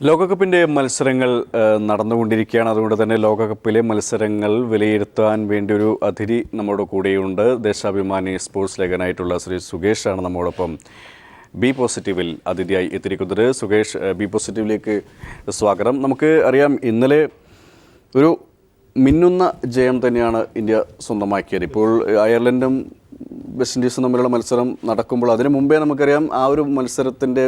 ലോകകപ്പിൻ്റെ മത്സരങ്ങൾ നടന്നുകൊണ്ടിരിക്കുകയാണ്. അതുകൊണ്ട് തന്നെ ലോകകപ്പിലെ മത്സരങ്ങൾ വിലയിരുത്താൻ വേണ്ടി ഒരു അതിഥി നമ്മുടെ കൂടെയുണ്ട്. ദേശാഭിമാനി സ്പോർട്സ് ലേഖനായിട്ടുള്ള ശ്രീ സുകേഷാണ് നമ്മോടൊപ്പം ബി പോസിറ്റീവിൽ അതിഥിയായി എത്തിയിരിക്കുന്നത്. സുകേഷ്, ബി പോസിറ്റീവിലേക്ക് സ്വാഗതം. നമുക്ക് അറിയാം, ഇന്നലെ ഒരു മിന്നുന്ന ജയം തന്നെയാണ് ഇന്ത്യ സ്വന്തമാക്കിയത്. ഇപ്പോൾ അയർലൻഡും വെസ്റ്റ് ഇൻഡീസും തമ്മിലുള്ള മത്സരം നടക്കുമ്പോൾ അതിനു മുമ്പേ നമുക്കറിയാം ആ ഒരു മത്സരത്തിൻ്റെ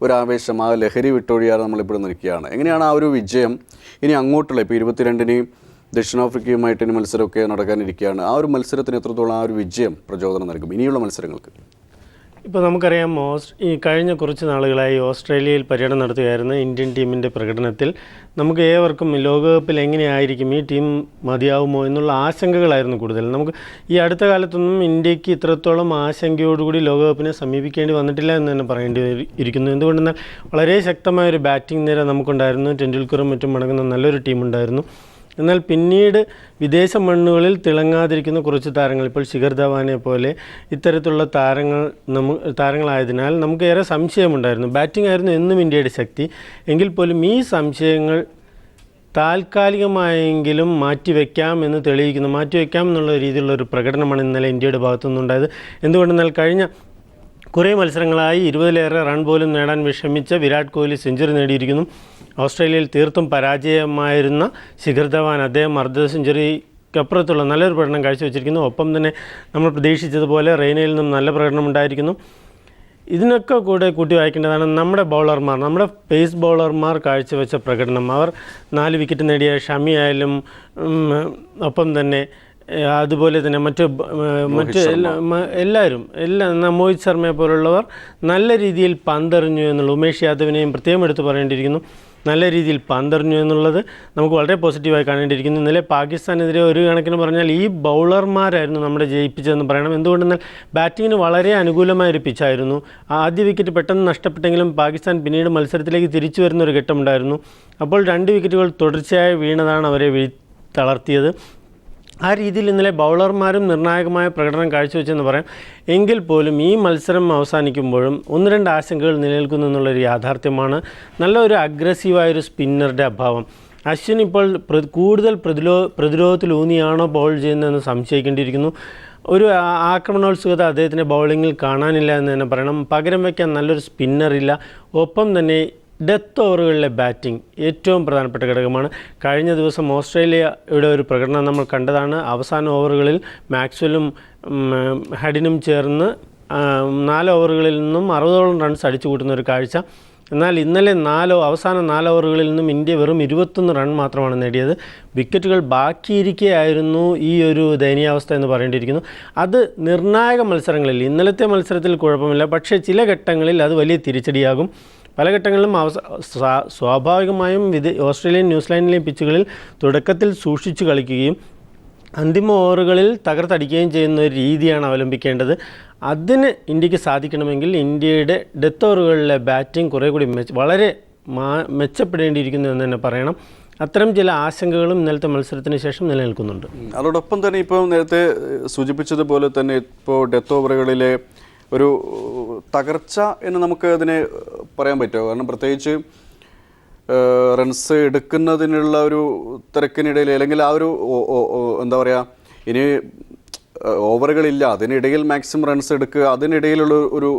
ഒരാവേശം, ആ ലഹരി വിട്ടൊഴിയാതെ നമ്മളിപ്പോൾ നിൽക്കുകയാണ്. എങ്ങനെയാണ് ആ ഒരു വിജയം ഇനി അങ്ങോട്ടുള്ള, ഇപ്പോൾ 22-ന് ദക്ഷിണാഫ്രിക്കയുമായിട്ട് ഇനി മത്സരമൊക്കെ നടക്കാനിരിക്കുകയാണ്, ആ ഒരു മത്സരത്തിന് എത്രത്തോളം ആ ഒരു വിജയം പ്രചോദനം നൽകും ഇനിയുള്ള മത്സരങ്ങൾക്ക്? ഇപ്പോൾ നമുക്കറിയാം, ഈ കഴിഞ്ഞ കുറച്ച് നാളുകളായി ഓസ്ട്രേലിയയിൽ പര്യടനം നടത്തുകയായിരുന്ന ഇന്ത്യൻ ടീമിൻ്റെ പ്രകടനത്തിൽ നമുക്ക് ഏവർക്കും ലോകകപ്പിൽ എങ്ങനെയായിരിക്കും, ഈ ടീം മതിയാവുമോ എന്നുള്ള ആശങ്കകളായിരുന്നു കൂടുതൽ. നമുക്ക് ഈ അടുത്ത കാലത്തൊന്നും ഇന്ത്യക്ക് ഇത്രത്തോളം ആശങ്കയോടുകൂടി ലോകകപ്പിനെ സമീപിക്കേണ്ടി വന്നിട്ടില്ല എന്ന് തന്നെ പറയേണ്ടി ഇരിക്കുന്നു. എന്തുകൊണ്ടെന്നാൽ വളരെ ശക്തമായൊരു ബാറ്റിംഗ് നിര നമുക്കുണ്ടായിരുന്നു. ടെണ്ടുൽക്കറും മറ്റും അടങ്ങുന്ന നല്ലൊരു ടീമുണ്ടായിരുന്നു. എന്നാൽ പിന്നീട് വിദേശ മണ്ണുകളിൽ തിളങ്ങാതിരിക്കുന്ന കുറച്ച് താരങ്ങൾ, ഇപ്പോൾ ശിഖർ ധവാനെ പോലെ ഇത്തരത്തിലുള്ള താരങ്ങളായതിനാൽ നമുക്ക് ഏറെ സംശയമുണ്ടായിരുന്നു. ബാറ്റിംഗ് ആയിരുന്നു എന്നും ഇന്ത്യയുടെ ശക്തി. എങ്കിൽ പോലും ഈ സംശയങ്ങൾ താൽക്കാലികമായെങ്കിലും മാറ്റിവെക്കാം എന്നുള്ള രീതിയിലുള്ള ഒരു പ്രകടനമാണ് ഇന്നലെ ഇന്ത്യയുടെ ഭാഗത്തു നിന്നുണ്ടായത്. എന്തുകൊണ്ടെന്നാൽ കഴിഞ്ഞ കുറേ മത്സരങ്ങളായി 20-ലേറെ റൺ പോലും നേടാൻ വിഷമിച്ച വിരാട് കോഹ്ലി സെഞ്ചുറി നേടിയിരിക്കുന്നു. ഓസ്ട്രേലിയയിൽ തീർത്തും പരാജയമായിരുന്ന ശിഖർ ധവാൻ അദ്ദേഹം അർദ്ധ സെഞ്ചുറിക്കപ്പുറത്തുള്ള നല്ലൊരു പ്രകടനം കാഴ്ചവെച്ചിരിക്കുന്നു. ഒപ്പം തന്നെ നമ്മൾ പ്രതീക്ഷിച്ചതുപോലെ റെയ്നയിൽ നിന്നും നല്ല പ്രകടനം ഉണ്ടായിരിക്കുന്നു. ഇതിനൊക്കെ കൂടെ കൂട്ടി വായിക്കേണ്ടതാണ് നമ്മുടെ പേസ് ബൗളർമാർ കാഴ്ചവെച്ച പ്രകടനം. അവർ 4 വിക്കറ്റ് നേടിയ ഷമി ആയാലും ഒപ്പം തന്നെ അതുപോലെ തന്നെ എല്ലാവരും മോഹിത് ശർമ്മയെ പോലുള്ളവർ നല്ല രീതിയിൽ പന്തെറിഞ്ഞു എന്നുള്ളത്, ഉമേഷ് യാദവിനെയും പ്രത്യേകം എടുത്ത് പറയേണ്ടിയിരിക്കുന്നു. നല്ല രീതിയിൽ പന്തെറിഞ്ഞു എന്നുള്ളത് നമുക്ക് വളരെ പോസിറ്റീവായി കാണേണ്ടിയിരിക്കുന്നു. ഇന്നലെ പാകിസ്ഥാനെതിരെ ഒരു കണക്കിന് പറഞ്ഞാൽ ഈ ബൗളർമാരായിരുന്നു നമ്മുടെ ജയിപ്പിച്ചതെന്ന് പറയണം. എന്തുകൊണ്ടെന്നാൽ ബാറ്റിങ്ങിന് വളരെ അനുകൂലമായൊരു പിച്ചായിരുന്നു. ആദ്യ വിക്കറ്റ് പെട്ടെന്ന് നഷ്ടപ്പെട്ടെങ്കിലും പാകിസ്ഥാൻ പിന്നീട് മത്സരത്തിലേക്ക് തിരിച്ചു വരുന്നൊരു ഘട്ടമുണ്ടായിരുന്നു. അപ്പോൾ 2 വിക്കറ്റുകൾ തുടർച്ചയായി വീണതാണ് അവരെ തളർത്തിയത്. ആ രീതിയിൽ ഇന്നലെ ബൗളർമാരും നിർണായകമായ പ്രകടനം കാഴ്ചവെച്ചെന്ന് പറയാം. എങ്കിൽ പോലും ഈ മത്സരം അവസാനിക്കുമ്പോഴും 1-2 ആശങ്കകൾ നിലനിൽക്കുന്നു എന്നുള്ളൊരു യാഥാർത്ഥ്യമാണ്. നല്ലൊരു അഗ്രസീവായൊരു സ്പിന്നറുടെ അഭാവം. അശ്വിൻ ഇപ്പോൾ കൂടുതൽ പ്രതിരോധത്തിലൂന്നിയാണോ ബൗൾ ചെയ്യുന്നതെന്ന് സംശയിക്കേണ്ടിയിരിക്കുന്നു. ഒരു ആക്രമണോത്സുകത അദ്ദേഹത്തിൻ്റെ ബൗളിങ്ങിൽ കാണാനില്ല എന്ന് തന്നെ പറയണം. പകരം വയ്ക്കാൻ നല്ലൊരു സ്പിന്നറില്ല. ഒപ്പം തന്നെ ഡെത്ത് ഓവറുകളിലെ ബാറ്റിംഗ് ഏറ്റവും പ്രധാനപ്പെട്ട ഘടകമാണ്. കഴിഞ്ഞ ദിവസം ഓസ്ട്രേലിയയുടെ ഒരു പ്രകടനം നമ്മൾ കണ്ടതാണ്. അവസാന ഓവറുകളിൽ മാക്സ്വെല്ലും ഹഡിനും ചേർന്ന് 4 ഓവറുകളിൽ നിന്നും 60ഓളം റൺസ് അടിച്ചു കൂട്ടുന്ന ഒരു കാഴ്ച. എന്നാൽ ഇന്നലെ അവസാന 4 ഓവറുകളിൽ നിന്നും ഇന്ത്യ വെറും 21 റൺ മാത്രമാണ് നേടിയത്. വിക്കറ്റുകൾ ബാക്കിയിരിക്കുകയായിരുന്നു ഈ ഒരു ദയനീയാവസ്ഥ എന്ന് പറയേണ്ടിയിരിക്കുന്നു. അത് നിർണായക മത്സരങ്ങളിൽ, ഇന്നലത്തെ മത്സരത്തിൽ കുഴപ്പമില്ല, പക്ഷേ ചില ഘട്ടങ്ങളിൽ അത് വലിയ തിരിച്ചടിയാകും. പല ഘട്ടങ്ങളിലും സ്വാഭാവികമായും ഓസ്ട്രേലിയൻ ന്യൂസിലാൻഡിലെയും പിച്ചുകളിൽ തുടക്കത്തിൽ സൂക്ഷിച്ചു കളിക്കുകയും അന്തിമ ഓവറുകളിൽ തകർത്തടിക്കുകയും ചെയ്യുന്ന ഒരു രീതിയാണ് അവലംബിക്കേണ്ടത്. അതിന് ഇന്ത്യക്ക് സാധിക്കണമെങ്കിൽ ഇന്ത്യയുടെ ഡെത്ത് ഓവറുകളിലെ ബാറ്റിംഗ് കുറേ കൂടി വളരെ മെച്ചപ്പെടേണ്ടിയിരിക്കുന്നു എന്ന് തന്നെ പറയണം. അത്തരം ചില ആശങ്കകളും ഇന്നലത്തെ മത്സരത്തിന് ശേഷം നിലനിൽക്കുന്നുണ്ട്. അതോടൊപ്പം തന്നെ ഇപ്പോൾ നേരത്തെ സൂചിപ്പിച്ചതുപോലെ തന്നെ ഇപ്പോൾ ഡെത്ത് ഓവറുകളിലെ ഒരു തകർച്ച എന്ന് നമുക്ക് അതിനെ പറയാൻ പറ്റുമോ? കാരണം പ്രത്യേകിച്ച് റൺസ് എടുക്കുന്നതിനുള്ള ഒരു തിരക്കിനിടയിൽ, അല്ലെങ്കിൽ ആ ഒരു എന്താ പറയുക, ഇനി ഓവറുകളില്ല, അതിനിടയിൽ മാക്സിമം റൺസ് എടുക്കുക, അതിനിടയിലുള്ള ഒരു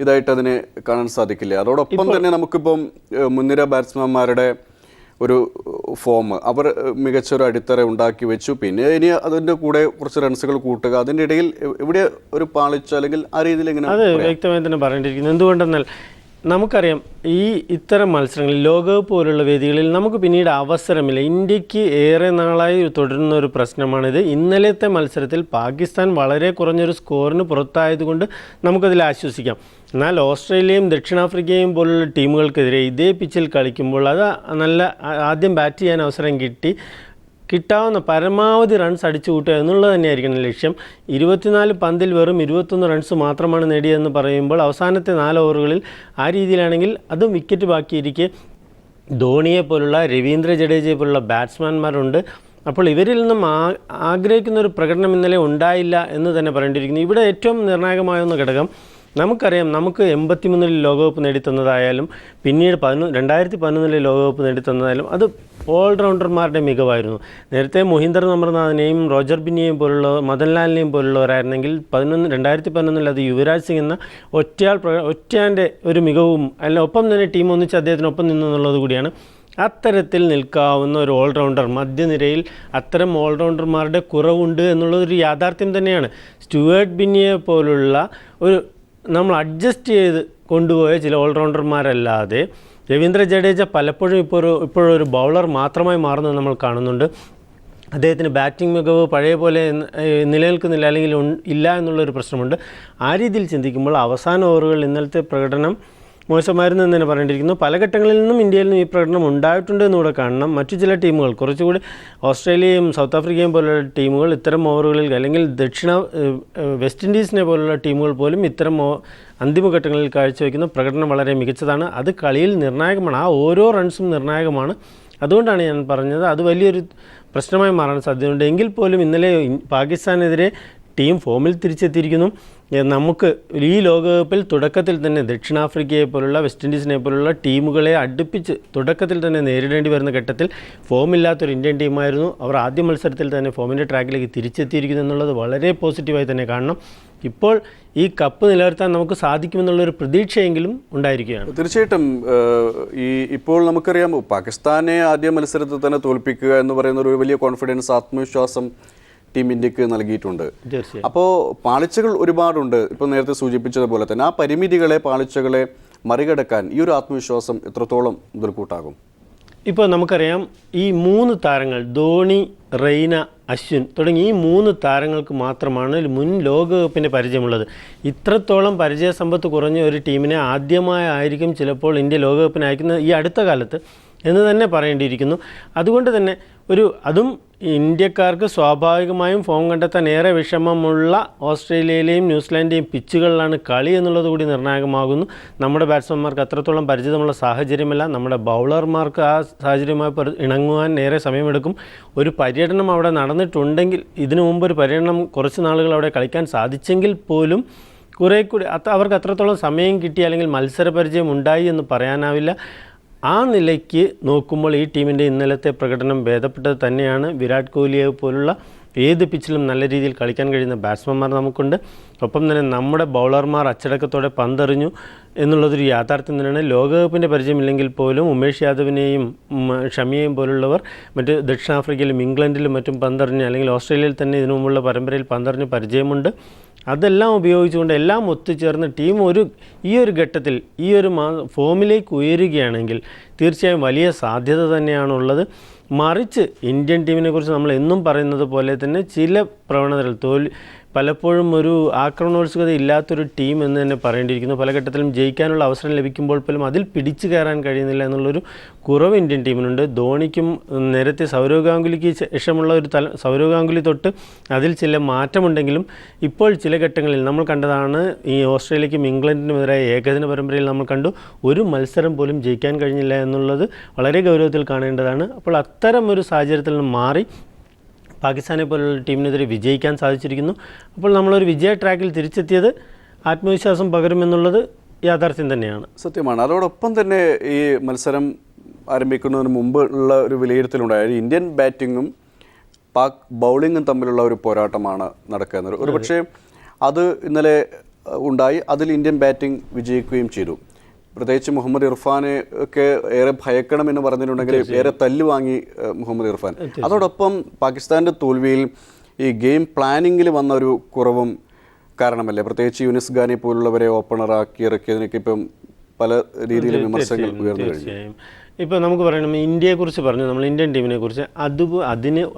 ഇതായിട്ട് അതിനെ കാണാൻ സാധിക്കില്ല. അതോടൊപ്പം തന്നെ നമുക്കിപ്പം മുൻനിര ബാറ്റ്സ്മാൻമാരുടെ ഒരു ഫോം, അവർ മികച്ചൊരു അടിത്തറ ഉണ്ടാക്കി വെച്ചു. പിന്നെ ഇനി അതിൻ്റെ കൂടെ കുറച്ച് റൺസുകൾ കൂട്ടുക, അതിൻ്റെ ഇടയിൽ ഇവിടെ ഒരു പാളിച്ച, അല്ലെങ്കിൽ ആ രീതിയിൽ എങ്ങനെ? അത് വ്യക്തമായി തന്നെ പറയേണ്ടിയിരിക്കുന്നു. എന്തുകൊണ്ടെന്നാൽ നമുക്കറിയാം, ഇത്തരം മത്സരങ്ങളിൽ, ലോകകപ്പ് പോലുള്ള വേദികളിൽ നമുക്ക് പിന്നീട് അവസരമില്ല. ഇന്ത്യക്ക് ഏറെ നാളായി തുടരുന്ന ഒരു പ്രശ്നമാണിത്. ഇന്നലത്തെ മത്സരത്തിൽ പാകിസ്ഥാൻ വളരെ കുറഞ്ഞൊരു സ്കോറിന് പുറത്തായതുകൊണ്ട് നമുക്കതിൽ ആശ്വസിക്കാം. എന്നാൽ ഓസ്ട്രേലിയയും ദക്ഷിണാഫ്രിക്കയും പോലുള്ള ടീമുകൾക്കെതിരെ ഇതേ പിച്ചിൽ കളിക്കുമ്പോൾ ആദ്യം ബാറ്റ് ചെയ്യാൻ അവസരം കിട്ടാവുന്ന പരമാവധി റൺസ് അടിച്ചു കൂട്ടുക എന്നുള്ളത് തന്നെയായിരിക്കണം ലക്ഷ്യം. 24 പന്തിൽ വെറും 21 റൺസ് മാത്രമാണ് നേടിയതെന്ന് പറയുമ്പോൾ അവസാനത്തെ 4 ഓവറുകളിൽ ആ രീതിയിലാണെങ്കിൽ അതും വിക്കറ്റ് ബാക്കിയിരിക്കെ ധോണിയെ പോലുള്ള, രവീന്ദ്ര ജഡേജയെ പോലുള്ള ബാറ്റ്സ്മാൻമാരുണ്ട്. അപ്പോൾ ഇവരിൽ നിന്നും ആഗ്രഹിക്കുന്നൊരു പ്രകടനം ഇന്നലെ ഉണ്ടായില്ല എന്ന് തന്നെ പറയേണ്ടിയിരിക്കുന്നു. ഇവിടെ ഏറ്റവും നിർണായകമായ ഘടകം നമുക്കറിയാം, നമുക്ക് 83-ൽ ലോകകപ്പ് നേടിത്തന്നതായാലും പിന്നീട് 2011-ൽ ലോകകപ്പ് നേടിത്തന്നതായാലും അത് ഓൾറൗണ്ടർമാരുടെ മികവായിരുന്നു. നേരത്തെ മൊഹീന്ദർ അമർനാഥിനെയും റോജർ ബിന്നിയെയും പോലുള്ള മദൻലാലിനെയും പോലുള്ളവരായിരുന്നെങ്കിൽ 2011-ൽ അത് യുവരാജ് സിംഗ് എന്ന ഒറ്റയാൻ്റെ ഒരു മികവും ഒപ്പം തന്നെ ടീം ഒന്നിച്ച് അദ്ദേഹത്തിനൊപ്പം നിന്നെന്നുള്ളത് കൂടിയാണ്. അത്തരത്തിൽ നിൽക്കാവുന്ന ഒരു ഓൾറൗണ്ടർ മധ്യനിരയിൽ അത്തരം ഓൾറൗണ്ടർമാരുടെ കുറവുണ്ട് എന്നുള്ളതൊരു യാഥാർത്ഥ്യം തന്നെയാണ്. സ്റ്റുവേർട്ട് ബിന്നിയെ പോലുള്ള ഒരു നമ്മൾ അഡ്ജസ്റ്റ് ചെയ്ത് കൊണ്ടുപോയ ചില ഓൾറൗണ്ടർമാരല്ലാതെ രവീന്ദ്ര ജഡേജ പലപ്പോഴും ഇപ്പോഴൊരു ബൗളർ മാത്രമായി മാറുന്നത് നമ്മൾ കാണുന്നുണ്ട്. അദ്ദേഹത്തിന് ബാറ്റിംഗ് മികവ് പഴയ പോലെ നിലനിൽക്കുന്നില്ല, അല്ലെങ്കിൽ ഇല്ല എന്നുള്ളൊരു പ്രശ്നമുണ്ട്. ആ രീതിയിൽ ചിന്തിക്കുമ്പോൾ അവസാന ഓവറുകളിൽ ഇന്നലത്തെ പ്രകടനം മോശമായിരുന്നു എന്ന് തന്നെ പറയേണ്ടിയിരിക്കുന്നു. പല ഘട്ടങ്ങളിൽ നിന്നും ഇന്ത്യയിൽ നിന്നും ഈ പ്രകടനം ഉണ്ടായിട്ടുണ്ട് എന്നുകൂടെ കാണണം. മറ്റു ചില ടീമുകൾ, കുറച്ചുകൂടി ഓസ്ട്രേലിയയും സൗത്ത് ആഫ്രിക്കയും പോലുള്ള ടീമുകൾ ഇത്തരം ഓവറുകളിൽ, അല്ലെങ്കിൽ വെസ്റ്റ് ഇൻഡീസിനെ പോലുള്ള ടീമുകൾ പോലും ഇത്തരം അന്തിമഘട്ടങ്ങളിൽ കാഴ്ചവെക്കുന്ന പ്രകടനം വളരെ മികച്ചതാണ്. അത് കളിയിൽ നിർണായകമാണ്. ആ ഓരോ റൺസും നിർണായകമാണ്. അതുകൊണ്ടാണ് ഞാൻ പറഞ്ഞത് അത് വലിയൊരു പ്രശ്നമായി മാറാൻ സാധ്യതയുണ്ട്. എങ്കിൽ പോലും ഇന്നലെ പാകിസ്ഥാനെതിരെ ടീം ഫോമിൽ തിരിച്ചെത്തിയിരിക്കുന്നു. നമുക്ക് ഈ ലോകകപ്പിൽ തുടക്കത്തിൽ തന്നെ ദക്ഷിണാഫ്രിക്കയെ പോലുള്ള വെസ്റ്റ് ഇൻഡീസിനെ പോലുള്ള ടീമുകളെ അടുപ്പിച്ച് തുടക്കത്തിൽ തന്നെ നേരിടേണ്ടി വരുന്ന ഘട്ടത്തിൽ ഫോമില്ലാത്തൊരു ഇന്ത്യൻ ടീമായിരുന്നു. അവർ ആദ്യ മത്സരത്തിൽ തന്നെ ഫോമിൻ്റെ ട്രാക്കിലേക്ക് തിരിച്ചെത്തിയിരിക്കുന്നു എന്നുള്ളത് വളരെ പോസിറ്റീവായി തന്നെ കാണണം. ഇപ്പോൾ ഈ കപ്പ് നിലനിർത്താൻ നമുക്ക് സാധിക്കുമെന്നുള്ളൊരു പ്രതീക്ഷയെങ്കിലും ഉണ്ടായിരിക്കുകയാണ്. തീർച്ചയായിട്ടും ഇപ്പോൾ നമുക്കറിയാം, പാകിസ്ഥാനെ ആദ്യ മത്സരത്തിൽ തന്നെ തോൽപ്പിക്കുക എന്ന് പറയുന്ന ഒരു വലിയ കോൺഫിഡൻസ്, ആത്മവിശ്വാസം ടീം ഇന്ത്യക്ക് നൽകിയിട്ടുണ്ട്. അപ്പോൾ പാളിച്ചകൾ ഒരുപാടുണ്ട്. ഇപ്പോൾ നേരത്തെ സൂചിപ്പിച്ചതുപോലെ തന്നെ ആ പാളിച്ചകളെ മറികടക്കാൻ ഈ ഒരു ആത്മവിശ്വാസം എത്രത്തോളം മുതൽക്കൂട്ടാകും? ഇപ്പോൾ നമുക്കറിയാം, ഈ 3 താരങ്ങൾ ധോണി, റെയ്ന, അശ്വിൻ തുടങ്ങി ഈ 3 താരങ്ങൾക്ക് മാത്രമാണ് മുൻ ലോകകപ്പിൻ്റെ പരിചയമുള്ളത്. ഇത്രത്തോളം പരിചയസമ്പത്ത് കുറഞ്ഞ ഒരു ടീമിനെ ആദ്യമായിരിക്കും ചിലപ്പോൾ ഇന്ത്യ ലോകകപ്പിന് അയക്കുന്നത് ഈ അടുത്ത കാലത്ത് എന്ന് തന്നെ പറയേണ്ടിയിരിക്കുന്നു. അതുകൊണ്ട് തന്നെ അതും ഇന്ത്യക്കാർക്ക് സ്വാഭാവികമായും ഫോം കണ്ടെത്താൻ ഏറെ വിഷമമുള്ള ഓസ്ട്രേലിയയിലെയും ന്യൂസിലാൻഡിൻ്റെയും പിച്ചുകളിലാണ് കളി എന്നുള്ളത് കൂടി നിർണായകമാകുന്നു. നമ്മുടെ ബാറ്റ്സ്മാൻമാർക്ക് അത്രത്തോളം പരിചിതമുള്ള സാഹചര്യമല്ല. നമ്മുടെ ബൗളർമാർക്ക് ആ സാഹചര്യമായി ഇണങ്ങുവാൻ ഏറെ സമയമെടുക്കും. ഒരു പര്യടനം അവിടെ നടന്നിട്ടുണ്ടെങ്കിൽ, ഇതിനു മുമ്പ് ഒരു പര്യടനം കുറച്ച് നാളുകൾ അവിടെ കളിക്കാൻ സാധിച്ചെങ്കിൽ പോലും കുറേ കൂടി അവർക്ക് അത്രത്തോളം സമയം കിട്ടി, അല്ലെങ്കിൽ മത്സര പരിചയം ഉണ്ടായി എന്ന് പറയാനാവില്ല. ആ നിലയ്ക്ക് നോക്കുമ്പോൾ ഈ ടീമിൻ്റെ ഇന്നലത്തെ പ്രകടനം ഭേദപ്പെട്ടത് തന്നെയാണ്. വിരാട് കോഹ്ലിയെ പോലുള്ള ഏത് പിച്ചിലും നല്ല രീതിയിൽ കളിക്കാൻ കഴിയുന്ന ബാറ്റ്സ്മാൻമാർ നമുക്കുണ്ട്. ഒപ്പം തന്നെ നമ്മുടെ ബൗളർമാർ അച്ചടക്കത്തോടെ പന്തെറിഞ്ഞു എന്നുള്ളതൊരു യാഥാർത്ഥ്യം തന്നെയാണ്. ലോകകപ്പിൻ്റെ പരിചയമില്ലെങ്കിൽ പോലും ഉമേഷ് യാദവിനെയും ഷമിയെയും പോലുള്ളവർ മറ്റ് ദക്ഷിണാഫ്രിക്കയിലും ഇംഗ്ലണ്ടിലും മറ്റും പന്തെറിഞ്ഞ്, അല്ലെങ്കിൽ ഓസ്ട്രേലിയയിൽ തന്നെ ഇതിനു മുമ്പുള്ള പരമ്പരയിൽ പന്തെറിഞ്ഞ് പരിചയമുണ്ട്. അതെല്ലാം ഉപയോഗിച്ചുകൊണ്ട് എല്ലാം ഒത്തുചേർന്ന് ടീം ഈ ഒരു ഘട്ടത്തിൽ ഈ ഒരു ഫോമിലേക്ക് ഉയരുകയാണെങ്കിൽ തീർച്ചയായും വലിയ സാധ്യത തന്നെയാണുള്ളത്. മറിച്ച് ഇന്ത്യൻ ടീമിനെക്കുറിച്ച് നമ്മൾ എന്നും പറയുന്നത് പോലെ തന്നെ ചില പ്രവണതകൾ പലപ്പോഴും ഒരു ആക്രമണോത്സുകത ഇല്ലാത്തൊരു ടീം എന്ന് തന്നെ പറയേണ്ടിയിരിക്കുന്നു. പല ഘട്ടത്തിലും ജയിക്കാനുള്ള അവസരം ലഭിക്കുമ്പോൾ പോലും അതിൽ പിടിച്ചു കയറാൻ കഴിയുന്നില്ല എന്നുള്ളൊരു കുറവ് ഇന്ത്യൻ ടീമിനുണ്ട്. ധോണിക്കും നേരത്തെ സൗരവ് ഗാംഗുലിക്ക് ശേഷമുള്ള സൗരവ് ഗാംഗുലി തൊട്ട് അതിൽ ചില മാറ്റമുണ്ടെങ്കിലും ഇപ്പോൾ ചില ഘട്ടങ്ങളിൽ നമ്മൾ കണ്ടതാണ്, ഈ ഓസ്ട്രേലിയക്കും ഇംഗ്ലണ്ടിനുമെതിരായ ഏകദിന പരമ്പരയിൽ നമ്മൾ കണ്ടു, ഒരു മത്സരം പോലും ജയിക്കാൻ കഴിഞ്ഞില്ല എന്നുള്ളത് വളരെ ഗൗരവത്തിൽ കാണേണ്ടതാണ്. അപ്പോൾ അത്തരം ഒരു സാഹചര്യത്തിൽ നിന്ന് മാറി പാകിസ്ഥാനെ പോലുള്ള ടീമിനെതിരെ വിജയിക്കാൻ സാധിച്ചിരിക്കുന്നു. അപ്പോൾ നമ്മളൊരു വിജയ ട്രാക്കിൽ തിരിച്ചെത്തിയത് ആത്മവിശ്വാസം പകരുമെന്നുള്ളത് യാഥാർത്ഥ്യം തന്നെയാണ്. സത്യമാണ്. അതോടൊപ്പം തന്നെ ഈ മത്സരം ആരംഭിക്കുന്നതിന് മുമ്പ് ഉള്ള ഒരു വിലയിരുത്തലുണ്ടായത് ഇന്ത്യൻ ബാറ്റിങ്ങും പാക് ബൗളിങ്ങും തമ്മിലുള്ള ഒരു പോരാട്ടമാണ് നടക്കുന്നത്. ഒരു പക്ഷേ അത് ഇന്നലെ ഉണ്ടായി. അതിൽ ഇന്ത്യൻ ബാറ്റിംഗ് വിജയിക്കുകയും ചെയ്തു. പ്രത്യേകിച്ച് മുഹമ്മദ് ഇർഫാനെ ഒക്കെ ഏറെ ഭയക്കണമെന്ന് പറഞ്ഞിട്ടുണ്ടെങ്കിൽ ഏറെ തല്ല് വാങ്ങി മുഹമ്മദ് ഇർഫാൻ. അതോടൊപ്പം പാകിസ്ഥാൻ്റെ തോൽവിയിൽ ഈ ഗെയിം പ്ലാനിങ്ങിൽ വന്ന ഒരു കുറവും കാരണമല്ലേ? പ്രത്യേകിച്ച് യൂനിസ് ഖാനെ പോലുള്ളവരെ ഓപ്പണറാക്കി ഇറക്കിയതിനൊക്കെ ഇപ്പം പല രീതിയിലും വിമർശനങ്ങൾ ഉയർന്നു കഴിഞ്ഞു. ഇപ്പോൾ നമുക്ക് പറയണം, ഇന്ത്യയെക്കുറിച്ച് പറഞ്ഞു, നമ്മൾ ഇന്ത്യൻ ടീമിനെക്കുറിച്ച്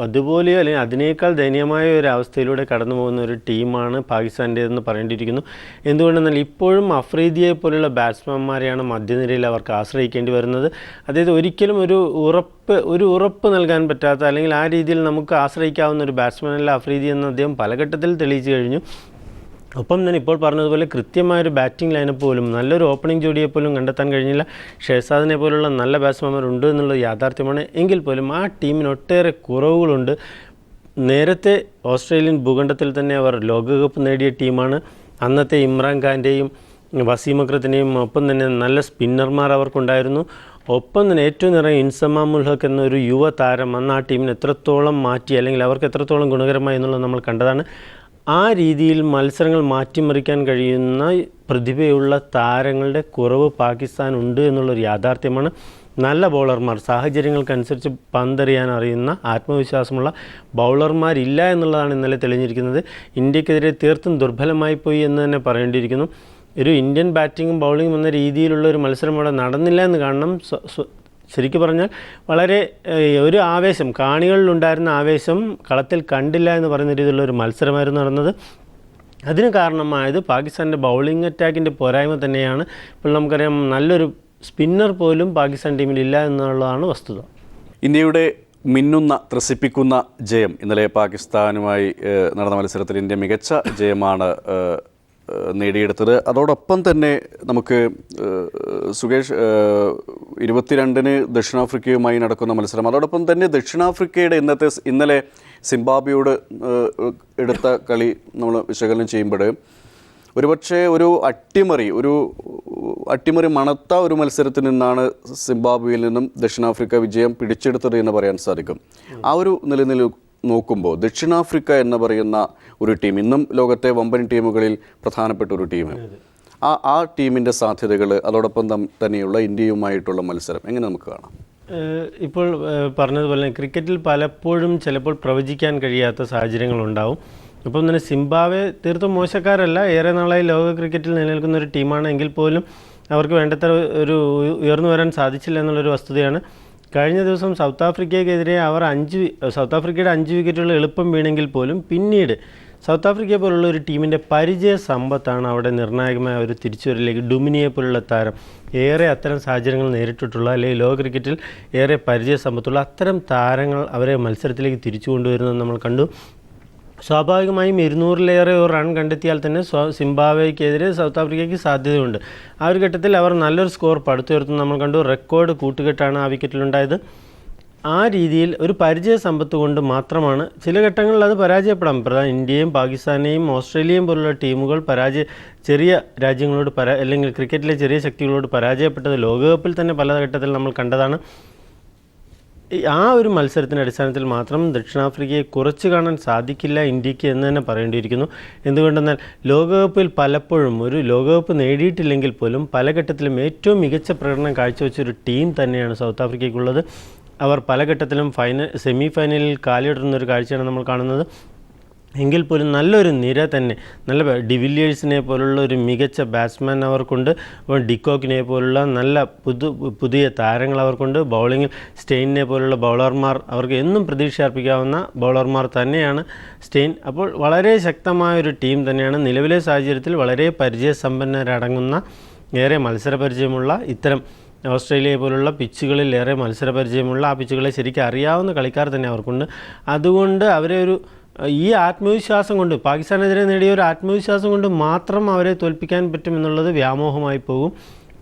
അതുപോലെയോ അല്ലെങ്കിൽ അതിനേക്കാൾ ദയനീയമായ ഒരു അവസ്ഥയിലൂടെ കടന്നു പോകുന്ന ഒരു ടീമാണ് പാകിസ്ഥാൻ്റേതെന്ന് പറയേണ്ടിയിരിക്കുന്നു. എന്തുകൊണ്ടെന്നാൽ ഇപ്പോഴും അഫ്രീദിയെ പോലുള്ള ബാറ്റ്സ്മാൻമാരെയാണ് മധ്യനിരയിൽ അവർക്ക് ആശ്രയിക്കേണ്ടി വരുന്നത്. അതായത് ഒരിക്കലും ഒരു ഉറപ്പ് നൽകാൻ പറ്റാത്ത, അല്ലെങ്കിൽ ആ രീതിയിൽ നമുക്ക് ആശ്രയിക്കാവുന്ന ഒരു ബാറ്റ്സ്മാനല്ല അഫ്രീദി എന്ന് അദ്ദേഹം പല ഘട്ടത്തിൽ തെളിയിച്ചു കഴിഞ്ഞു. ഒപ്പം തന്നെ ഇപ്പോൾ പറഞ്ഞതുപോലെ കൃത്യമായൊരു ബാറ്റിംഗ് ലൈനപ്പ് പോലും, നല്ലൊരു ഓപ്പണിംഗ് ജോഡിയെപ്പോലും കണ്ടെത്താൻ കഴിഞ്ഞില്ല. ഷെഹസാദിനെ പോലുള്ള നല്ല ബാറ്റ്സ്മാൻമാരുണ്ട് എന്നുള്ളത് യാഥാർത്ഥ്യമാണ്. എങ്കിൽ പോലും ആ ടീമിന് ഒട്ടേറെ കുറവുകളുണ്ട്. നേരത്തെ ഓസ്ട്രേലിയൻ ഭൂഖണ്ഡത്തിൽ തന്നെ അവർ ലോകകപ്പ് നേടിയ ടീമാണ്. അന്നത്തെ ഇമ്രാൻ ഖാൻ്റെയും വസീം അക്രത്തിനെയും ഒപ്പം തന്നെ നല്ല സ്പിന്നർമാർ അവർക്കുണ്ടായിരുന്നു. ഒപ്പം തന്നെ ഏറ്റവും നിറയെ ഇൻസമാം ഉൽ ഹക്ക് എന്നൊരു യുവതാരം അന്ന് ആ ടീമിന് എത്രത്തോളം മാറ്റി അല്ലെങ്കിൽ അവർക്ക് എത്രത്തോളം ഗുണകരമായി എന്നുള്ളത് നമ്മൾ കണ്ടതാണ്. ആ രീതിയിൽ മത്സരങ്ങൾ മാറ്റിമറിക്കാൻ കഴിയുന്ന പ്രതിഭയുള്ള താരങ്ങളുടെ കുറവ് പാകിസ്ഥാൻ ഉണ്ട് എന്നുള്ളൊരു യാഥാർത്ഥ്യമാണ്. നല്ല ബൗളർമാർ, സാഹചര്യങ്ങൾക്കനുസരിച്ച് പന്തെറിയാൻ അറിയുന്ന ആത്മവിശ്വാസമുള്ള ബൗളർമാരില്ല എന്നുള്ളതാണ് ഇന്നലെ തെളിഞ്ഞിരിക്കുന്നത്. ഇന്ത്യക്കെതിരെ തീർത്തും ദുർബലമായി പോയി എന്ന് തന്നെ പറയേണ്ടിയിരിക്കുന്നു. ഒരു ഇന്ത്യൻ ബാറ്റിങ്ങും ബൗളിങ്ങും എന്ന രീതിയിലുള്ള ഒരു മത്സരം അവിടെ നടന്നില്ല എന്ന് കാണണം. ശരിക്കും പറഞ്ഞാൽ വളരെ ഒരു ആവേശം, കാണികളിലുണ്ടായിരുന്ന ആവേശം കളത്തിൽ കണ്ടില്ല എന്ന് പറയുന്ന രീതിയിലുള്ള ഒരു മത്സരമായിരുന്നു നടന്നത്. അതിന് കാരണമായത് പാകിസ്ഥാൻ്റെ ബൗളിംഗ് അറ്റാക്കിൻ്റെ പോരായ്മ തന്നെയാണ്. ഇപ്പോൾ നമുക്കറിയാം നല്ലൊരു സ്പിന്നർ പോലും പാകിസ്ഥാൻ ടീമിലില്ല എന്നുള്ളതാണ് വസ്തുത. ഇന്ത്യയുടെ മിന്നുന്ന ത്രസിപ്പിക്കുന്ന ജയം ഇന്നലെ പാകിസ്ഥാനുമായി നടന്ന മത്സരത്തിൽ ഇന്ത്യ മികച്ച ജയമാണ് നേടിയെടുത്തത്. അതോടൊപ്പം തന്നെ നമുക്ക് സുകേഷ് 22-ന് ദക്ഷിണാഫ്രിക്കയുമായി നടക്കുന്ന മത്സരം, അതോടൊപ്പം തന്നെ ദക്ഷിണാഫ്രിക്കയുടെ ഇന്നലെ സിംബാബ്വേയോട് എടുത്ത കളി നമ്മൾ വിശകലനം ചെയ്യുമ്പോൾ ഒരുപക്ഷെ ഒരു അട്ടിമറി മണത്ത ഒരു മത്സരത്തിൽ നിന്നാണ് സിംബാബ്വേയിൽ നിന്നും ദക്ഷിണാഫ്രിക്ക വിജയം പിടിച്ചെടുത്തത് എന്ന് പറയാൻ സാധിക്കും. ആ ഒരു നിലനിൽ നോക്കുമ്പോൾ ദക്ഷിണാഫ്രിക്ക എന്ന് പറയുന്ന ഒരു ടീം ഇന്നും ലോകത്തെ വമ്പൻ ടീമുകളിൽ പ്രധാനപ്പെട്ട ഒരു ടീം, ആ ടീമിൻ്റെ സാധ്യതകൾ, അതോടൊപ്പം തന്നെയുള്ള ഇന്ത്യയുമായിട്ടുള്ള മത്സരം എങ്ങനെ നമുക്ക് കാണാം? ഇപ്പോൾ പറഞ്ഞതുപോലെ ക്രിക്കറ്റിൽ പലപ്പോഴും ചിലപ്പോൾ പ്രവചിക്കാൻ കഴിയാത്ത സാഹചര്യങ്ങളുണ്ടാവും. ഇപ്പം തന്നെ സിംബാബ്വെ തീർത്തും മോശക്കാരല്ല, ഏറെ നാളായി ലോക ക്രിക്കറ്റിൽ നിലനിൽക്കുന്ന ഒരു ടീമാണ്. എങ്കിൽ പോലും അവർക്ക് വേണ്ടത്ര ഒരു ഉയർന്നു വരാൻ സാധിച്ചില്ല എന്നുള്ളൊരു വസ്തുതയാണ്. കഴിഞ്ഞ ദിവസം സൗത്ത് ആഫ്രിക്കയ്ക്കെതിരെ അവർ സൗത്ത് ആഫ്രിക്കയുടെ 5 വിക്കറ്റുകൾ എളുപ്പം വീണെങ്കിൽ പോലും പിന്നീട് സൗത്ത് ആഫ്രിക്കയെ പോലുള്ള ഒരു ടീമിൻ്റെ പരിചയ സമ്പത്താണ് അവിടെ നിർണായകമായ ഒരു തിരിച്ചുവരലേക്ക്. ഡുമിനിയെ പോലുള്ള താരം ഏറെ അത്തരം സാഹചര്യങ്ങൾ നേരിട്ടിട്ടുള്ള അല്ലെങ്കിൽ ലോക ക്രിക്കറ്റിൽ ഏറെ പരിചയ സമ്പത്തുള്ള അത്തരം താരങ്ങൾ അവരെ മത്സരത്തിലേക്ക് തിരിച്ചു കൊണ്ടുവരുന്നത് നമ്മൾ കണ്ടു. സ്വാഭാവികമായും 200-ലേറെ റൺ കണ്ടെത്തിയാൽ തന്നെ സിംബാബ്വേക്കെതിരെ സൗത്ത് ആഫ്രിക്കയ്ക്ക് സാധ്യതയുണ്ട്. ആ ഒരു ഘട്ടത്തിൽ അവർ നല്ലൊരു സ്കോർ പടുത്തുയർത്തുന്നത് നമ്മൾ കണ്ടു. റെക്കോർഡ് കൂട്ടുകെട്ടാണ് ആ വിക്കറ്റിലുണ്ടായത്. ആ രീതിയിൽ ഒരു പരിചയ സമ്പത്ത് കൊണ്ട് മാത്രമാണ് ചില ഘട്ടങ്ങളിൽ അത് പരാജയപ്പെടാം. ഇന്ത്യയും പാകിസ്ഥാനെയും ഓസ്ട്രേലിയയും പോലുള്ള ടീമുകൾ ചെറിയ രാജ്യങ്ങളോട് അല്ലെങ്കിൽ ക്രിക്കറ്റിലെ ചെറിയ ശക്തികളോട് പരാജയപ്പെട്ടത് ലോകകപ്പിൽ തന്നെ പല ഘട്ടത്തിൽ നമ്മൾ കണ്ടതാണ്. ആ ഒരു മത്സരത്തിൻ്റെ അടിസ്ഥാനത്തിൽ മാത്രം ദക്ഷിണാഫ്രിക്കയെ കുറച്ച് കാണാൻ സാധിക്കില്ല ഇന്ത്യക്ക് എന്ന് തന്നെ പറയേണ്ടിയിരിക്കുന്നു. എന്തുകൊണ്ടെന്നാൽ ലോകകപ്പിൽ പലപ്പോഴും ഒരു ലോകകപ്പ് നേടിയിട്ടില്ലെങ്കിൽ പോലും പല ഘട്ടത്തിലും ഏറ്റവും മികച്ച പ്രകടനം കാഴ്ചവെച്ചൊരു ടീം തന്നെയാണ് സൗത്ത് ആഫ്രിക്കയ്ക്കുള്ളത്. അവർ പല ഘട്ടത്തിലും സെമി ഫൈനലിൽ കാലിടുന്നൊരു കാഴ്ചയാണ് നമ്മൾ കാണുന്നത്. എങ്കിൽ പോലും നല്ലൊരു നിര തന്നെ, നല്ല ഡിവില്ലിയേഴ്സിനെ പോലുള്ള ഒരു മികച്ച ബാറ്റ്സ്മാൻ അവർക്കുണ്ട്. ഡിക്കോക്കിനെ പോലുള്ള നല്ല പുതിയ താരങ്ങൾ അവർക്കുണ്ട്. ബൗളിങ്ങിൽ സ്റ്റെയിനിനെ പോലുള്ള ബൗളർമാർ, അവർക്ക് എന്നും പ്രതീക്ഷ അർപ്പിക്കാവുന്ന ബൗളർമാർ തന്നെയാണ് സ്റ്റെയിൻ. അപ്പോൾ വളരെ ശക്തമായൊരു ടീം തന്നെയാണ്. നിലവിലെ സാഹചര്യത്തിൽ വളരെ പരിചയസമ്പന്നരടങ്ങുന്ന ഏറെ മത്സരപരിചയമുള്ള ഇത്തരം ഓസ്ട്രേലിയ പോലുള്ള പിച്ചുകളിൽ ഏറെ മത്സരപരിചയമുള്ള ആ പിച്ചുകളെ ശരിക്കും അറിയാവുന്ന കളിക്കാർ തന്നെ അവർക്കുണ്ട്. അതുകൊണ്ട് അവരെ ഈ ആത്മവിശ്വാസം കൊണ്ട്, പാകിസ്ഥാനെതിരെ നേടിയ ഒരു ആത്മവിശ്വാസം കൊണ്ട് മാത്രം അവരെ തോൽപ്പിക്കാൻ പറ്റുമെന്നുള്ളത് വ്യാമോഹമായി പോകും.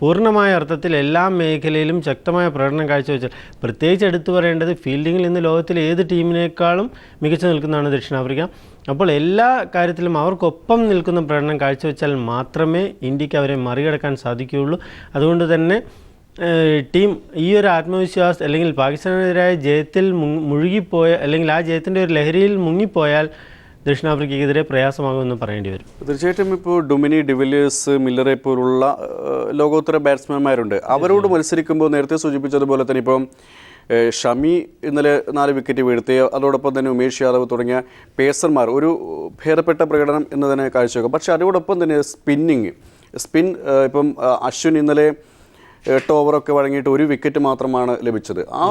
പൂർണ്ണമായ അർത്ഥത്തിൽ എല്ലാ മേഖലയിലും ശക്തമായ പ്രകടനം കാഴ്ചവെച്ചാൽ, പ്രത്യേകിച്ച് എടുത്തു പറയേണ്ടത് ഫീൽഡിങ്ങിൽ ഇന്ന് ലോകത്തിലെ ഏത് ടീമിനേക്കാളും മികച്ചു നിൽക്കുന്നതാണ് ദക്ഷിണാഫ്രിക്ക. അപ്പോൾ എല്ലാ കാര്യത്തിലും അവർക്കൊപ്പം നിൽക്കുന്ന പ്രകടനം കാഴ്ചവെച്ചാൽ മാത്രമേ ഇന്ത്യക്ക് അവരെ മറികടക്കാൻ സാധിക്കുകയുള്ളൂ. അതുകൊണ്ട് തന്നെ ടീം ഈ ഒരു ആത്മവിശ്വാസം അല്ലെങ്കിൽ പാകിസ്ഥാനെതിരായ ജയത്തിൽ മുഴുകിപ്പോയ അല്ലെങ്കിൽ ആ ജയത്തിൻ്റെ ഒരു ലഹരിയിൽ മുങ്ങിപ്പോയാൽ ദക്ഷിണാഫ്രിക്കയ്ക്കെതിരെ പ്രയാസമാകുമെന്ന് പറയേണ്ടി വരും. തീർച്ചയായിട്ടും ഇപ്പോൾ ഡൊമിനി, ഡിവിലിയേഴ്സ്, മില്ലറെ പോലുള്ള ലോകോത്തര ബാറ്റ്സ്മാൻമാരുണ്ട്. അവരോട് മത്സരിക്കുമ്പോൾ നേരത്തെ സൂചിപ്പിച്ചതുപോലെ തന്നെ ഇപ്പം ഷമി ഇന്നലെ 4 വിക്കറ്റ് വീഴ്ത്തി, അതോടൊപ്പം തന്നെ ഉമേഷ് യാദവ് തുടങ്ങിയ പേസർമാർ ഒരു ഭേദപ്പെട്ട പ്രകടനം എന്ന് തന്നെ കാഴ്ചവെക്കും. പക്ഷേ അതോടൊപ്പം തന്നെ സ്പിൻ ഇപ്പം അശ്വിൻ ഇന്നലെ 8 ഓവറൊക്കെ വഴങ്ങിയിട്ട് 1 വിക്കറ്റ് മാത്രമാണ് ലഭിച്ചത്. ആ